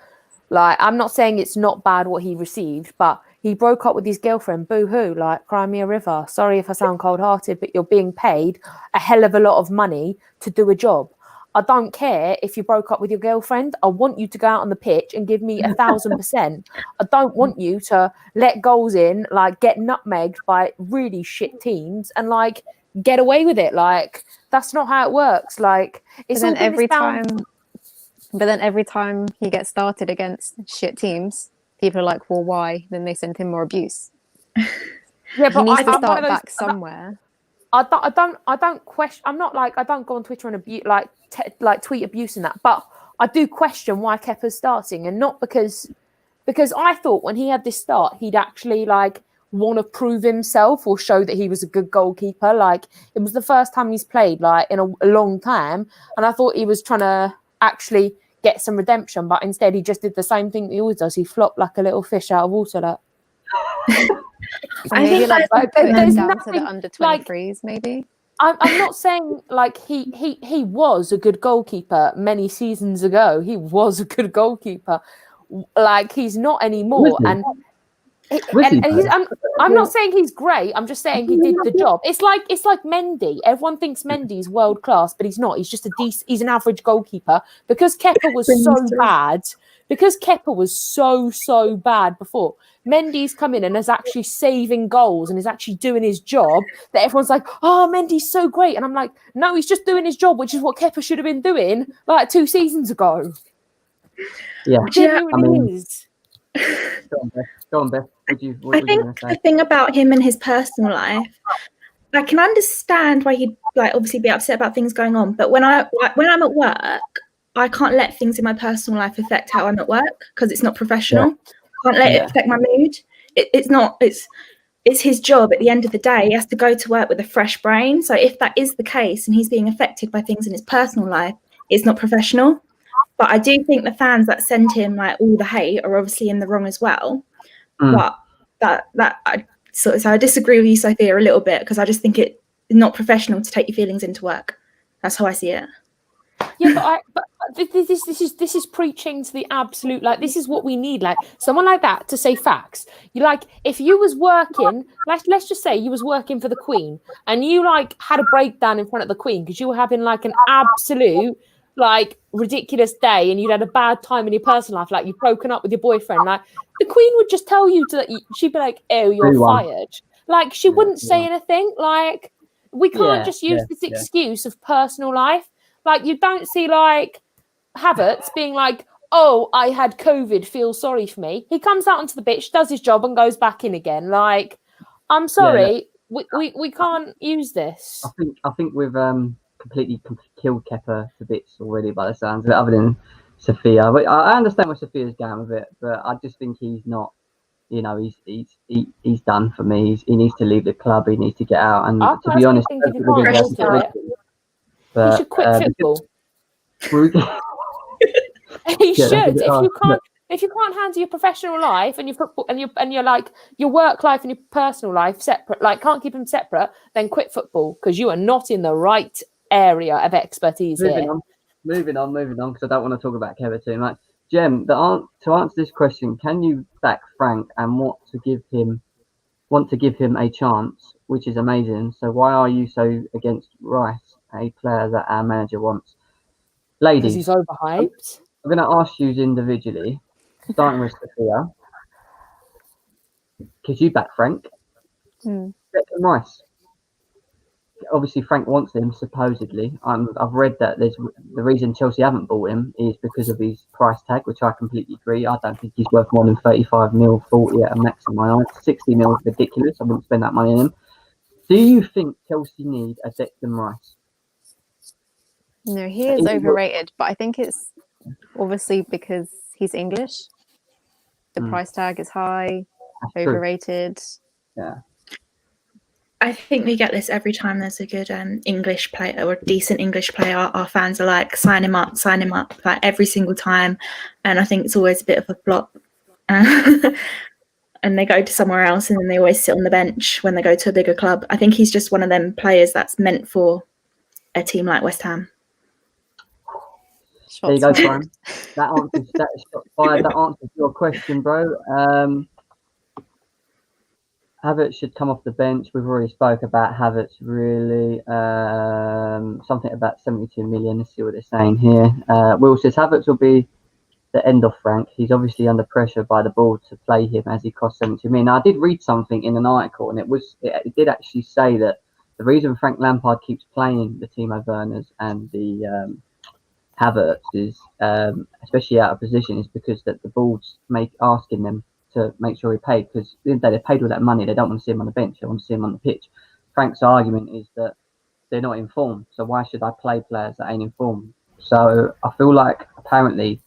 like? I'm not saying it's not bad what he received, but he broke up with his girlfriend. Boo hoo! Like, cry me a river. Sorry if I sound cold-hearted, but you're being paid a hell of a lot of money to do a job. I don't care if you broke up with your girlfriend. I want you to go out on the pitch and give me 1,000%. I don't want you to let goals in, like get nutmegged by really shit teams and like get away with it. Like, that's not how it works. Like, it's But all then been every this down. every time he gets started against shit teams, people are like, "Well, why?" Then they send him more abuse. Yeah, He but needs to I'm one of start those. back somewhere. I don't question. I'm not like I don't go on Twitter and like tweet abuse and that, but I do question why Kepa's starting, and not because I thought when he had this start, he'd actually like want to prove himself or show that he was a good goalkeeper. Like, it was the first time he's played like in a long time, and I thought he was trying to actually get some redemption, but instead he just did the same thing he always does. He flopped like a little fish out of water. Like, I Maybe think like that's put him there's down to nothing the under like 23s, maybe. I'm not saying like he was a good goalkeeper many seasons ago. He was a good goalkeeper. Like, he's not anymore. Was he? Was he, And he's, though? I'm not saying he's great. I'm just saying he did the job. It's like Mendy. Everyone thinks Mendy's world class, but he's not. He's just he's an average goalkeeper because Kepa was so bad. Because Kepa was so bad before, Mendy's come in and is actually saving goals and is actually doing his job, that everyone's like, oh, Mendy's so great. And I'm like, no, he's just doing his job, which is what Kepa should have been doing like 2 seasons ago. Yeah. Genuinely is. Go on, Beth. What I was you think going to the say? thing about him and his personal life, I can understand why he'd like obviously be upset about things going on. But when I'm at work, I can't let things in my personal life affect how I'm at work because it's not professional. I can't let it affect my mood. It's not. It's his job at the end of the day. He has to go to work with a fresh brain. So if that is the case and he's being affected by things in his personal life, it's not professional. But I do think the fans that send him like all the hate are obviously in the wrong as well. But so I disagree with you, Sophia, a little bit because I just think it's not professional to take your feelings into work. That's how I see it. Yeah, but this is preaching to the absolute, like, this is what we need, like someone like that to say facts. You like, if you was working, let's just say you was working for the Queen and you like had a breakdown in front of the Queen because you were having like an absolute like ridiculous day and you'd had a bad time in your personal life, like you've broken up with your boyfriend, like the Queen would just tell you she'd be like, oh, you're fired. Like, she wouldn't say anything. Like, we can't just use this excuse of personal life. Like, you don't see, like, Havertz being like, oh, I had COVID, feel sorry for me. He comes out onto the pitch, does his job, and goes back in again. Like, I'm sorry, we can't use this. I think we've completely killed Kepa to bits already by the sounds of it, other than Sophia. But I understand where Sophia's going with it, but I just think he's not. You know, he's done for me. He needs to leave the club. He needs to get out. And to be honest, he should quit football. He should. If you can't handle your professional life and your football and your like your work life and your personal life separate, like can't keep them separate, then quit football because you are not in the right area of expertise here. Moving on, because I don't want to talk about Kevin too much. Jem, to answer this question, can you back Frank and want to give him a chance, which is amazing. So why are you so against Rice, a player that our manager wants? Ladies, because he's overhyped. I'm going to ask you individually, starting with Sophia. Could you back Frank? Declan Rice. Obviously, Frank wants him, supposedly. I've read that the reason Chelsea haven't bought him is because of his price tag, which I completely agree. I don't think he's worth more than 35 mil, 40 at a max in my eyes. 60 mil is ridiculous. I wouldn't spend that money on him. Do you think Chelsea need a Declan Rice? No, he is overrated, but I think it's obviously because he's English. The price tag is high, overrated. Yeah. I think we get this every time there's a good English player or a decent English player. Our fans are like, sign him up, like every single time. And I think it's always a bit of a flop. And they go to somewhere else and then they always sit on the bench when they go to a bigger club. I think he's just one of them players that's meant for a team like West Ham. There you go, Brian. That answers that answers your question, bro. Havertz should come off the bench. We've already spoke about Havertz, really. Something about 72 million. Let's see what they're saying here. Will says Havertz will be the end of Frank. He's obviously under pressure by the board to play him as he costs 72 million. Now, I did read something in an article, and it did actually say that the reason Frank Lampard keeps playing the Timo Werners and the Havertz is, especially out of position, is because that the board's asking them to make sure he paid, because they paid all that money. They don't want to see him on the bench. They want to see him on the pitch. Frank's argument is that they're not informed, so why should I play players that ain't informed? So I feel like apparently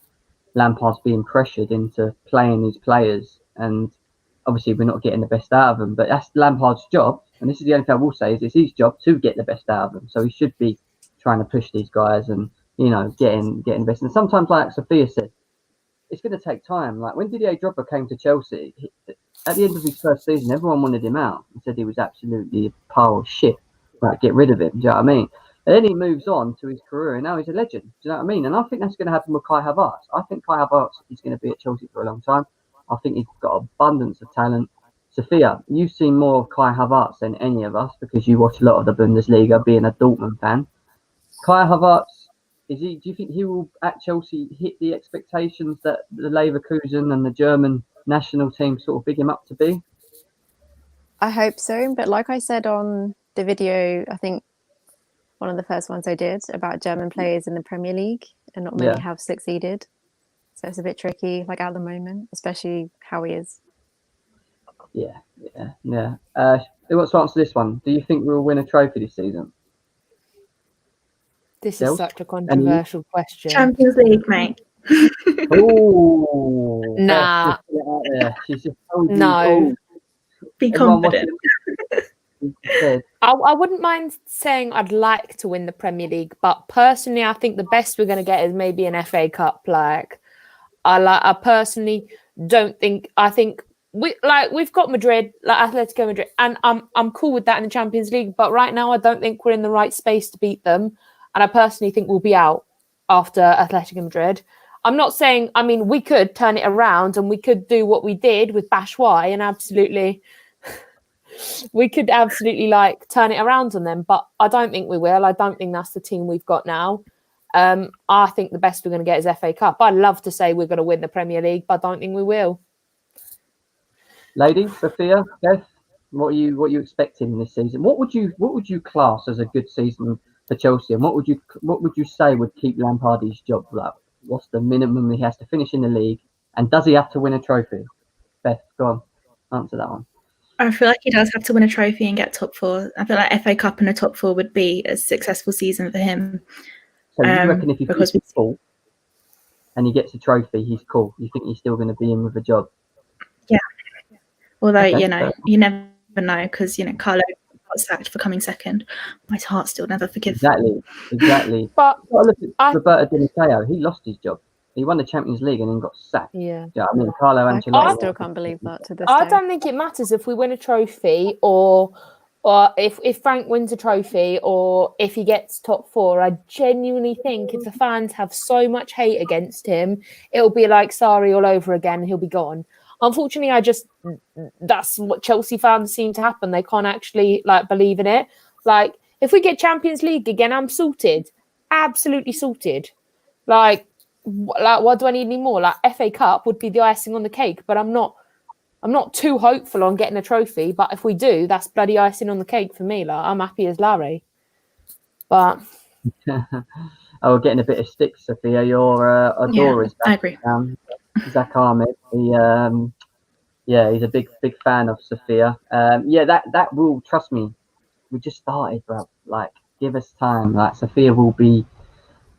Lampard's being pressured into playing these players, and obviously we're not getting the best out of them. But that's Lampard's job, and this is the only thing I will say, is it's his job to get the best out of them. So he should be trying to push these guys and, you know, getting best. And sometimes, like Sophia said, it's going to take time. Like when Didier Drogba came to Chelsea, at the end of his first season, everyone wanted him out and said he was absolutely a pile of shit. Like, get rid of him. Do you know what I mean? And then he moves on to his career, and now he's a legend. Do you know what I mean? And I think that's going to happen with Kai Havertz. I think Kai Havertz is going to be at Chelsea for a long time. I think he's got abundance of talent. Sophia, you've seen more of Kai Havertz than any of us because you watch a lot of the Bundesliga, being a Dortmund fan. Kai Havertz, do you think he will at Chelsea hit the expectations that the Leverkusen and the German national team sort of big him up to be? I hope so, but like I said on the video, I think one of the first ones I did about German players in the Premier League, and not many have succeeded. So it's a bit tricky, like at the moment, especially how he is. Yeah. Who wants to answer this one? Do you think we'll win a trophy this season? This is such a controversial question. Champions League, mate. Oh, nah. She's just told you, no. Be confident. I wouldn't mind saying I'd like to win the Premier League, but personally, I think the best we're going to get is maybe an FA Cup. I personally don't think. I think we've got Madrid, like Atletico Madrid, and I'm cool with that in the Champions League. But right now, I don't think we're in the right space to beat them, and I personally think we'll be out after Atletico Madrid. I'm not saying. I mean, we could turn it around and we could do what we did with Batshuayi and absolutely. We could absolutely turn it around on them, but I don't think we will. I don't think that's the team we've got now. I think the best we're going to get is FA Cup. I'd love to say we're going to win the Premier League, but I don't think we will. Lady, Sophia, Beth, what are you expecting this season? What would you class as a good season for Chelsea, and what would you say would keep Lampard's job? Like, what's the minimum he has to finish in the league, and does he have to win a trophy? Beth, go on, answer that one. I feel like he does have to win a trophy and get top four. I feel like FA Cup and a top four would be a successful season for him. So you reckon if he finishes full and he gets a trophy, he's cool? You think he's still going to be in with a job? Yeah. Although, you never know, because, Carlo got sacked for coming second. My heart still never forgives. Exactly. But look at Roberto Di Matteo. He lost his job. He won the Champions League and then got sacked. Yeah. I mean, Carlo Ancelotti. I still can't believe that to this day. I don't think it matters if we win a trophy or if Frank wins a trophy or if he gets top four. I genuinely think if the fans have so much hate against him, it'll be like Sarri all over again. He'll be gone. Unfortunately, that's what Chelsea fans seem to happen. They can't actually believe in it. Like, if we get Champions League again, I'm sorted. Absolutely sorted. What do I need anymore? FA Cup would be the icing on the cake, but I'm not too hopeful on getting a trophy. But if we do, that's bloody icing on the cake for me. I'm happy as Larry. But we're getting a bit of stick, Sophia. Your adorers. I agree. Zach Ahmed. He's a big fan of Sophia. That will, trust me. We just started, bro. Give us time. Sophia will be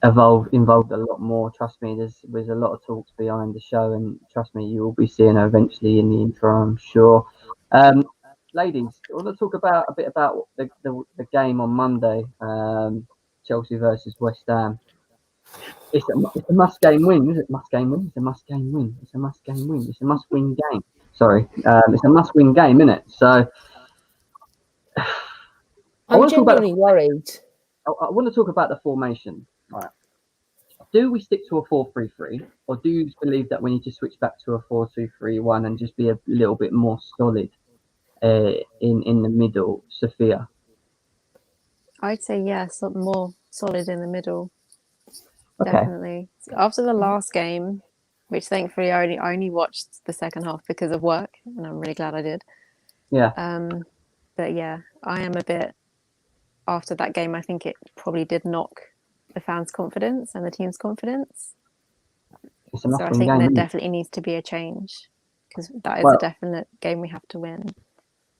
involved a lot more. Trust me, there's a lot of talks behind the show, and trust me, you will be seeing her eventually in the intro, I'm sure. ladies, I want to talk about a bit about the game on Monday, Chelsea versus West Ham. It's a must game win, is it? Must game win. It's a must game win. It's a must game win. It's a must win game. Sorry, it's a must win game, isn't it? So I'm genuinely worried. I want to talk about the formation. All right. Do we stick to a 4-3-3, or do you believe that we need to switch back to a 4-2-3-1 and just be a little bit more solid in the middle, Sophia? I'd say yes, more solid in the middle. Okay. Definitely. After the last game, which thankfully I only watched the second half because of work, and I'm really glad I did. Yeah. But yeah, I am a bit. After that game, I think it probably did knock the fans' confidence and the team's confidence. It's a So I must-win think game, there isn't it? definitely needs to be a change because that is Well, a definite game we have to win.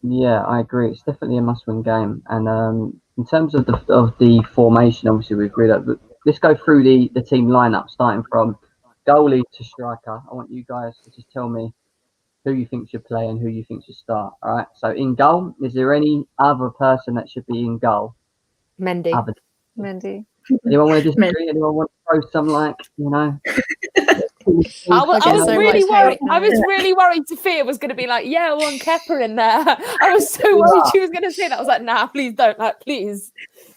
Yeah, I agree. It's definitely a must-win game. And in terms of the formation, obviously we agreed that. But let's go through the team lineup, starting from goalie to striker. I want you guys to just tell me who you think should play and who you think should start. All right. So in goal, is there any other person that should be in goal? Mendy. Other Mendy. Anyone want to disagree? Anyone want to throw some I was so really much worried. hate now. I was really worried Sophia was going to be like, yeah, I want Kepper in there. I was so worried she was going to say that. I was like, nah, please don't. Like, please.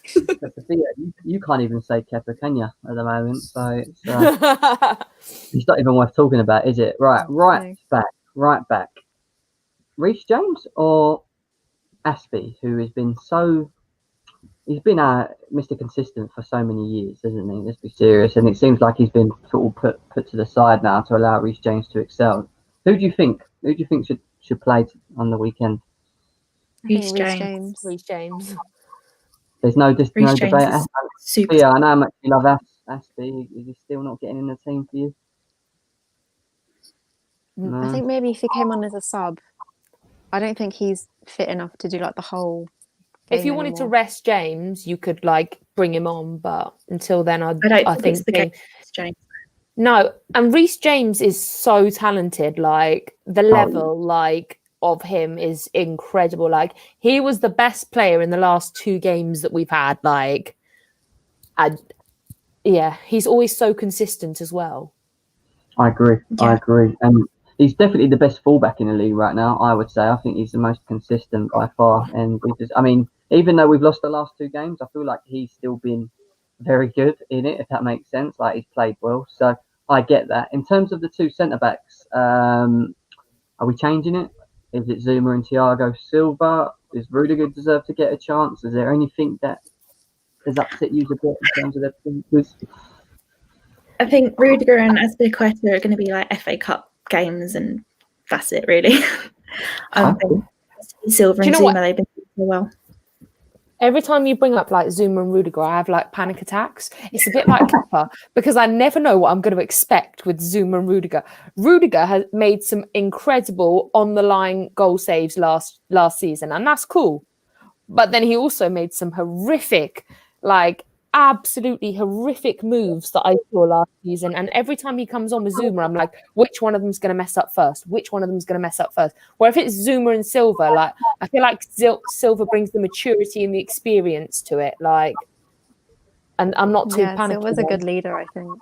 Sophia, you can't even say Kepa, can you, at the moment? So it's not even worth talking about, is it? Right back. Reece James or Aspie, who has been he's been Mr. Consistent for so many years, hasn't he? Let's be serious. And it seems like he's been sort of put to the side now to allow Reece James to excel. Who do you think should play on the weekend? Reece James. Reece James. There's no Reece debate. James is super. Yeah, I know how much you love Aspie. Is he still not getting in the team for you? No. I think maybe if he came on as a sub, I don't think he's fit enough to do like the whole. If you wanted to rest James, you could like bring him on, but until then, I think it's the game. James. No, and Reece James is so talented. Like the level, like of him is incredible. Like he was the best player in the last 2 games that we've had. Like, he's always so consistent as well. I agree. Yeah. I agree. And he's definitely the best fullback in the league right now, I would say. I think he's the most consistent by far. And even though we've lost the last 2 games, I feel like he's still been very good in it, if that makes sense. Like he's played well. So I get that. In terms of the 2 centre-backs, are we changing it? Is it Zuma and Thiago Silva? Does Rudiger deserve to get a chance? Is there anything that has upset you a bit in terms of their performances? I think Rudiger and Azpilicueta are going to be like FA Cup games, and that's it, really. Silva and Zuma, they've been doing so well. Every time you bring up like Zuma and Rudiger, I have like panic attacks. It's a bit like Kepa because I never know what I'm going to expect with Zuma and Rudiger. Rudiger has made some incredible on the line goal saves last season, and that's cool. But then he also made some horrific, like absolutely horrific moves that I saw last season. And every time he comes on with Zuma, I'm like, which one of them's going to mess up first? Which one of them's going to mess up first? Where if it's Zuma and Silva, like I feel like Silva brings the maturity and the experience to it. Like, and I'm not too panicked. Silva's a good leader, I think.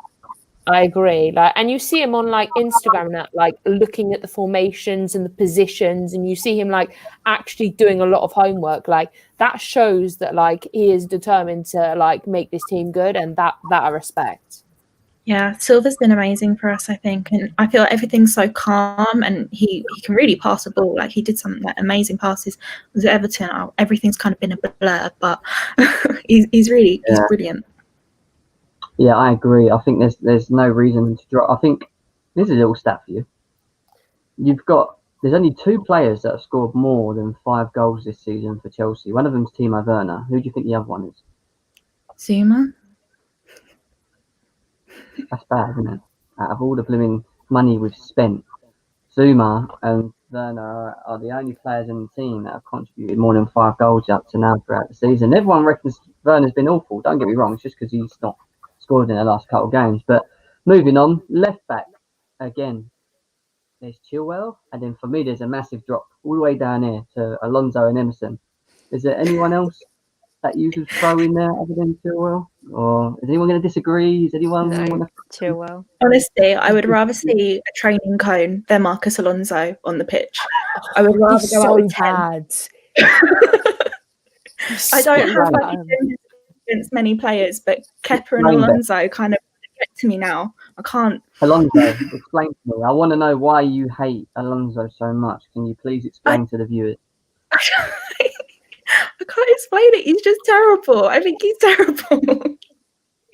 I agree. Like, and you see him on like Instagram now, like looking at the formations and the positions, and you see him like actually doing a lot of homework. Like that shows that like he is determined to like make this team good, and that I respect. Yeah, Silva's been amazing for us, I think, and I feel like everything's so calm, and he can really pass a ball. Like he did some amazing passes with Everton. Everything's kind of been a blur, but he's brilliant. Yeah, I agree. I think there's no reason to drop. I think this is a little stat for you. There's only 2 players that have scored more than 5 goals this season for Chelsea. One of them's Timo Werner. Who do you think the other one is? Zuma. That's bad, isn't it? Out of all the blooming money we've spent, Zuma and Werner are the only players in the team that have contributed more than 5 goals up to now throughout the season. Everyone reckons Werner's been awful. Don't get me wrong. It's just because he's not scored in the last couple of games. But moving on, left back again. there's Chilwell, and then for me, there's a massive drop all the way down here to Alonso and Emerson. Is there anyone else that you could throw in there other than Chilwell? Or is anyone going to disagree? Is anyone No, want to? Chilwell. Honestly, I would rather see a training cone than Marcus Alonso on the pitch. I would rather He's go out so with 10. bad. I don't have So much bad. against many players, but Kepa and Explain that. Alonso kind of get to me now. I can't. Alonso, explain to me. I want to know why you hate Alonso so much. Can you please explain to the viewers? I can't explain it. He's just terrible. I think he's terrible.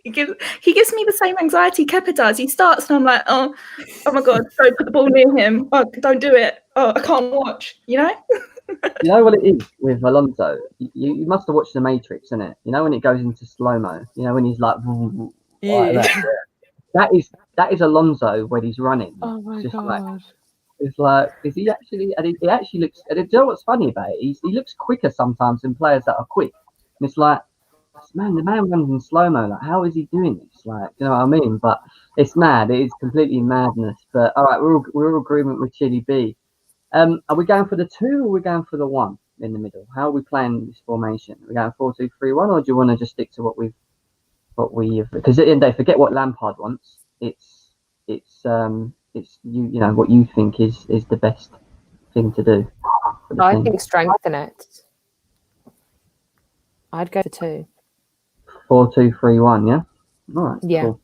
He gives me the same anxiety Kepa does. He starts and I'm like, oh my God, don't put the ball near him. Oh, don't do it. Oh, I can't watch. You know? You know what it is with Alonso? You must have watched The Matrix, innit? You know when it goes into slow-mo? You know when he's like that? That is Alonso when he's running. Oh my Just God. like, it's like, is he actually? And he actually looks. And you know what's funny about it? He looks quicker sometimes than players that are quick. And it's like, man, the man runs in slow mo. Like, how is he doing this? Like, you know what I mean? But it's mad. It is completely madness. But all right, we're all agreement with Chili B. Are we going for the 2 or are we going for the 1 in the middle? How are we playing this formation? Are we going 4-2-3-1, or do you want to just stick to what we've because at the end of the day, forget what Lampard wants. It's you know what you think is the best thing to do. for the I team. think strengthen it. I'd go for 2. 4-2-3-1, yeah? All right, Yeah. cool.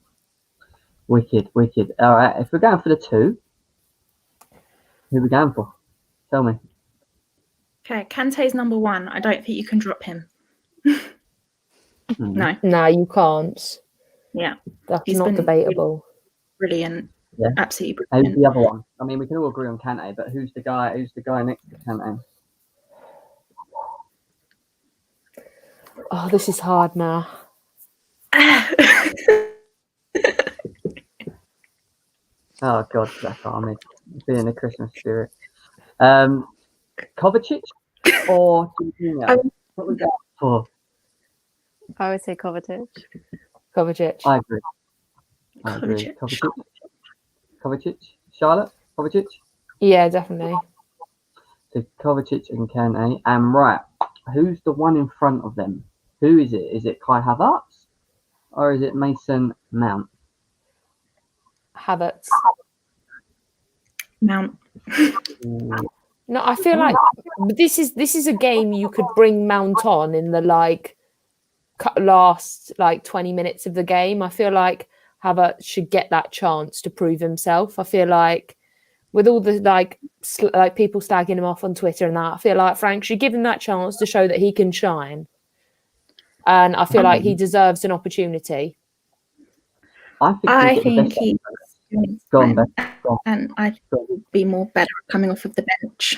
Wicked. All right, if we're going for the 2, who are we going for? Tell me. Okay, Kante's number 1. I don't think you can drop him. No. No, you can't. Yeah. That's He's not been debatable. Brilliant. Yeah. Absolutely Who's brilliant. the other one? I mean, we can all agree on Kante, but who's the guy next to Kante? Oh, this is hard now. Oh God, that's what I mean. Be in the Christmas spirit. Kovacic or Jorginho? What was that for? I would say Kovacic. Kovacic. I agree. Kovacic. Kovacic. Charlotte. Kovacic. Yeah, definitely. So Kovacic and Kante. And right, who's the one in front of them? Who is it? Is it Kai Havertz or is it Mason Mount? Havertz. Mount. No, I feel like this is a game you could bring Mount on in the last 20 minutes of the game. I feel like Havertz should get that chance to prove himself. I feel like with all the people slagging him off on Twitter and that, I feel like Frank should give him that chance to show that he can shine. And I feel like he deserves an opportunity. I think he's gone. and I think he'll be more better coming off of the bench.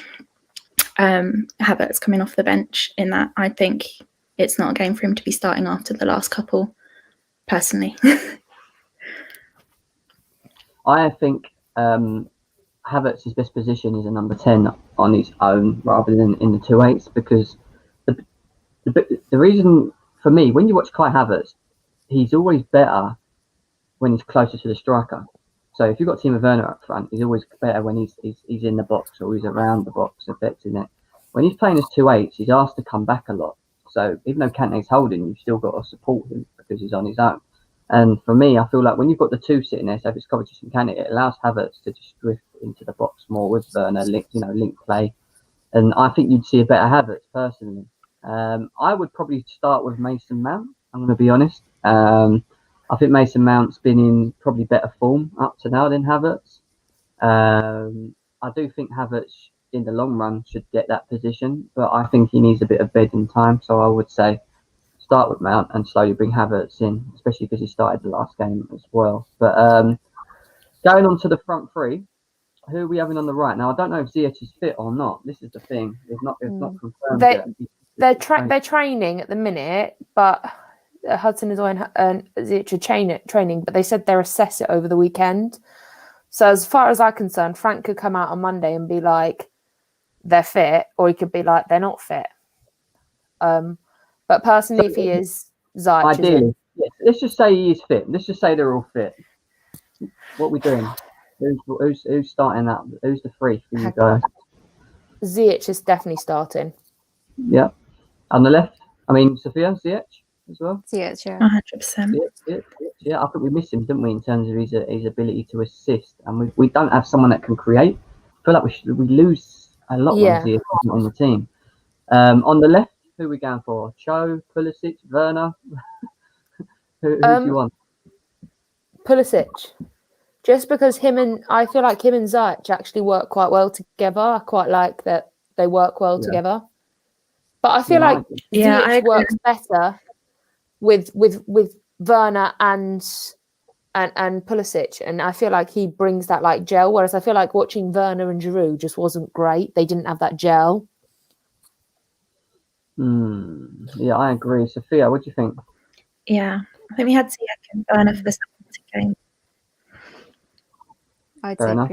Havertz coming off the bench in that. I think it's not a game for him to be starting after the last couple, personally. I think Havertz's best position is a number 10 on his own rather than in the 2-8s, because the reason for me, when you watch Kai Havertz, he's always better when he's closer to the striker. So if you've got Timo Werner up front, he's always better when he's in the box or he's around the box affecting it. When he's playing as 2-8s, he's asked to come back a lot. So even though Kante's holding, you've still got to support him because he's on his own. And for me, I feel like when you've got the 2 sitting there, so if it's Kovacic and Kante, it allows Havertz to just drift into the box more with Werner, link play. And I think you'd see a better Havertz personally. I would probably start with Mason Mount. I'm going to be honest. I think Mason Mount's been in probably better form up to now than Havertz. I do think Havertz in the long run should get that position, but I think he needs a bit of bedding time. So I would say start with Mount and slowly bring Havertz in, especially because he started the last game as well. But going on to the front 3, who are we having on the right? Now, I don't know if Ziyech is fit or not. This is the thing. It's not confirmed yet. They're training at the minute, but Hudson is on Ziyech training, but they said they'll assess it over the weekend. So as far as I'm concerned, Frank could come out on Monday and be like, they're fit, or he could be like, they're not fit. But personally, if he is, Ziyech ideally, yes. Let's just say he is fit. Let's just say they're all fit. What are we doing? Who's starting that? Who's the three for you guys? Ziyech is definitely starting. Yeah. On the left, I mean, Sophia Ziyech as well. Ziyech, yeah. 100%. Yeah, I think we missed him, didn't we, in terms of his ability to assist, and we don't have someone that can create. I feel like we lose a lot when Ziyech isn't on the team. On the left, who are we going for? Cho, Pulisic, Werner. who do you want? Pulisic. Just because I feel like him and Ziyech actually work quite well together. I quite like that they work well together. But I feel like Ziyech works better with Werner and Pulisic, and I feel like he brings that like gel. Whereas I feel like watching Werner and Giroud just wasn't great. They didn't have that gel. Yeah, I agree. Sophia, what do you think? Yeah, I think we had Ziyech and Werner for the Southampton game. I'd Fair say enough.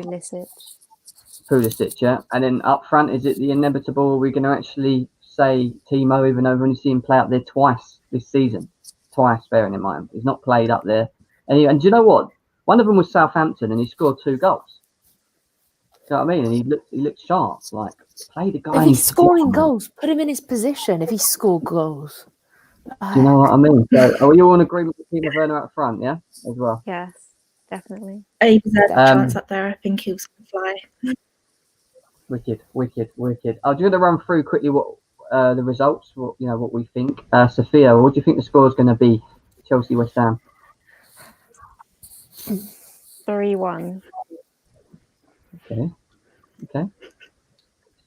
Pulisic. Yeah. And then up front, is it the inevitable? Are we going to actually say Timo, even though we've only seen him play up there twice this season? Twice, bearing in mind. He's not played up there. And do you know what? One of them was Southampton and he scored 2 goals. Do you know what I mean? And he looked sharp. Like, play the guy. If he's scoring goals, put him in his position if he scored goals. Do you know what I mean? So, are you all in agreement with Timo Werner up front, yeah? As well? Yes, definitely. He deserves a chance up there. I think he was going to fly. Wicked. I'm just going to run through quickly what the results, what we think. Sophia, what do you think the score is going to be? Chelsea, West Ham. 3-1. Okay.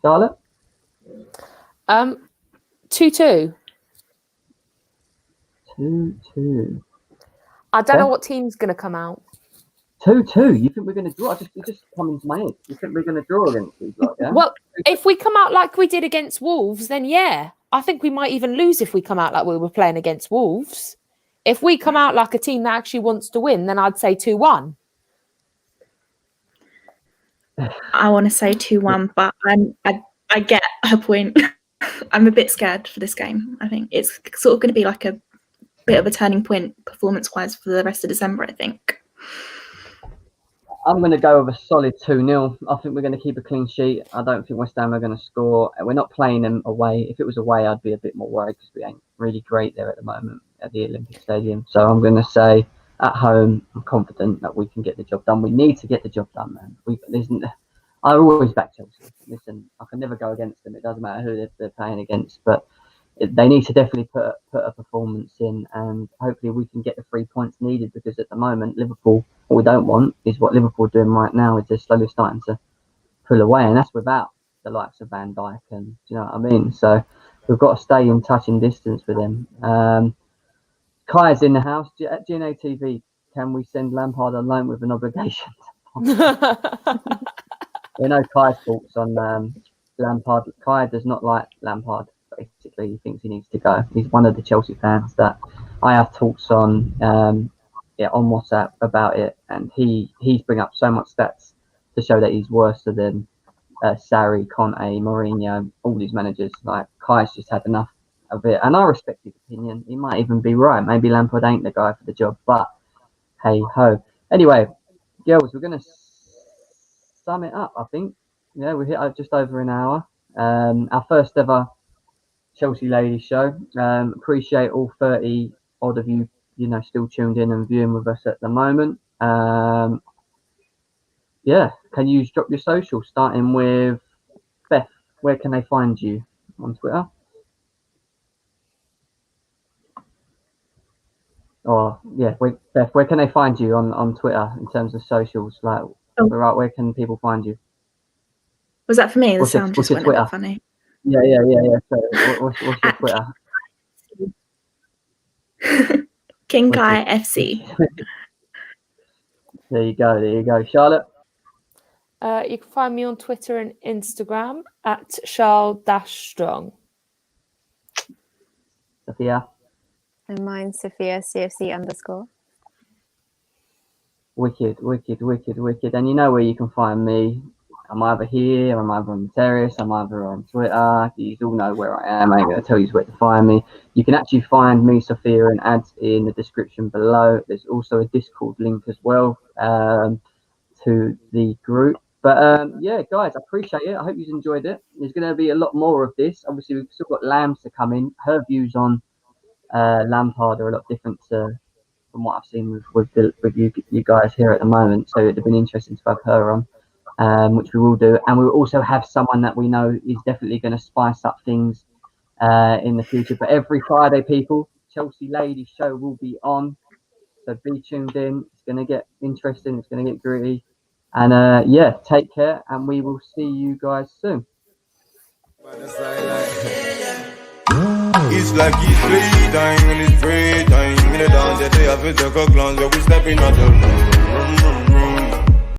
Charlotte. 2-2. 2-2. I don't know what team's going to come out. 2-2. You think we're going to draw? It just come into my head. You think we're going to draw against these lot, yeah? Well, if we come out like we did against Wolves, then yeah. I think we might even lose if we come out like we were playing against Wolves. If we come out like a team that actually wants to win, then I'd say 2-1. I want to say 2-1, but I get her point. I'm a bit scared for this game. I think it's sort of going to be like a bit of a turning point performance-wise for the rest of December, I think. I'm going to go with a solid 2-0. I think we're going to keep a clean sheet. I don't think West Ham are going to score. We're not playing them away. If it was away, I'd be a bit more worried because we ain't really great there at the moment at the Olympic Stadium. So I'm going to say at home, I'm confident that we can get the job done. We need to get the job done, man. I always back Chelsea. Listen, I can never go against them. It doesn't matter who they're playing against, but they need to definitely put a performance in, and hopefully we can get the 3 points needed, because at the moment, Liverpool, what we don't want is what Liverpool are doing right now, is they're slowly starting to pull away, and that's without the likes of Van Dijk, and do you know what I mean? So we've got to stay in touching distance with them. Kai's in the house. At GNA TV, can we send Lampard on loan with an obligation? We know Kai's thoughts on Lampard. Kai does not like Lampard. Basically, he thinks he needs to go. He's one of the Chelsea fans that I have talks on WhatsApp about it, and he's bring up so much stats to show that he's worse than Sarri, Conte, Mourinho, all these managers. Like, Kai's just had enough of it, and I respect his opinion. He might even be right. Maybe Lampard ain't the guy for the job, but hey ho. Anyway, girls, we're gonna sum it up. I think we hit just over an hour. Our first ever Chelsea Ladies show. Appreciate all 30 odd of you, still tuned in and viewing with us at the moment. Can you drop your social, starting with Beth? Where can they find you on Twitter? Beth, where can they find you on Twitter in terms of socials? Like, where can people find you? Was that for me? The What's sound just your went Twitter? a bit funny. Yeah. So, what's your Twitter? King Kai FC. There you go. Charlotte? You can find me on Twitter and Instagram at Charles-Strong. Sophia? And mine's Sophia CFC_. Wicked. And you know where you can find me. I'm either here, I'm either on the terrace, I'm either on Twitter. You all know where I am. I ain't going to tell you where to find me. You can actually find me, Sophia, and ads in the description below. There's also a Discord link as well to the group. But yeah, guys, I appreciate it. I hope you enjoyed it. There's going to be a lot more of this. Obviously, we've still got Lambs to come in. Her views on Lampard are a lot different from what I've seen with you guys here at the moment. So it'd have been interesting to have her on, which we will do. And we'll also have someone that we know is definitely going to spice up things in the future. But every Friday, people, Chelsea Ladies Show will be on. So be tuned in. It's going to get interesting. It's going to get gritty. And yeah, take care. And we will see you guys soon. It's like it's playtime and it's free time. In the dance, they have it, the clowns, we stepping out the room.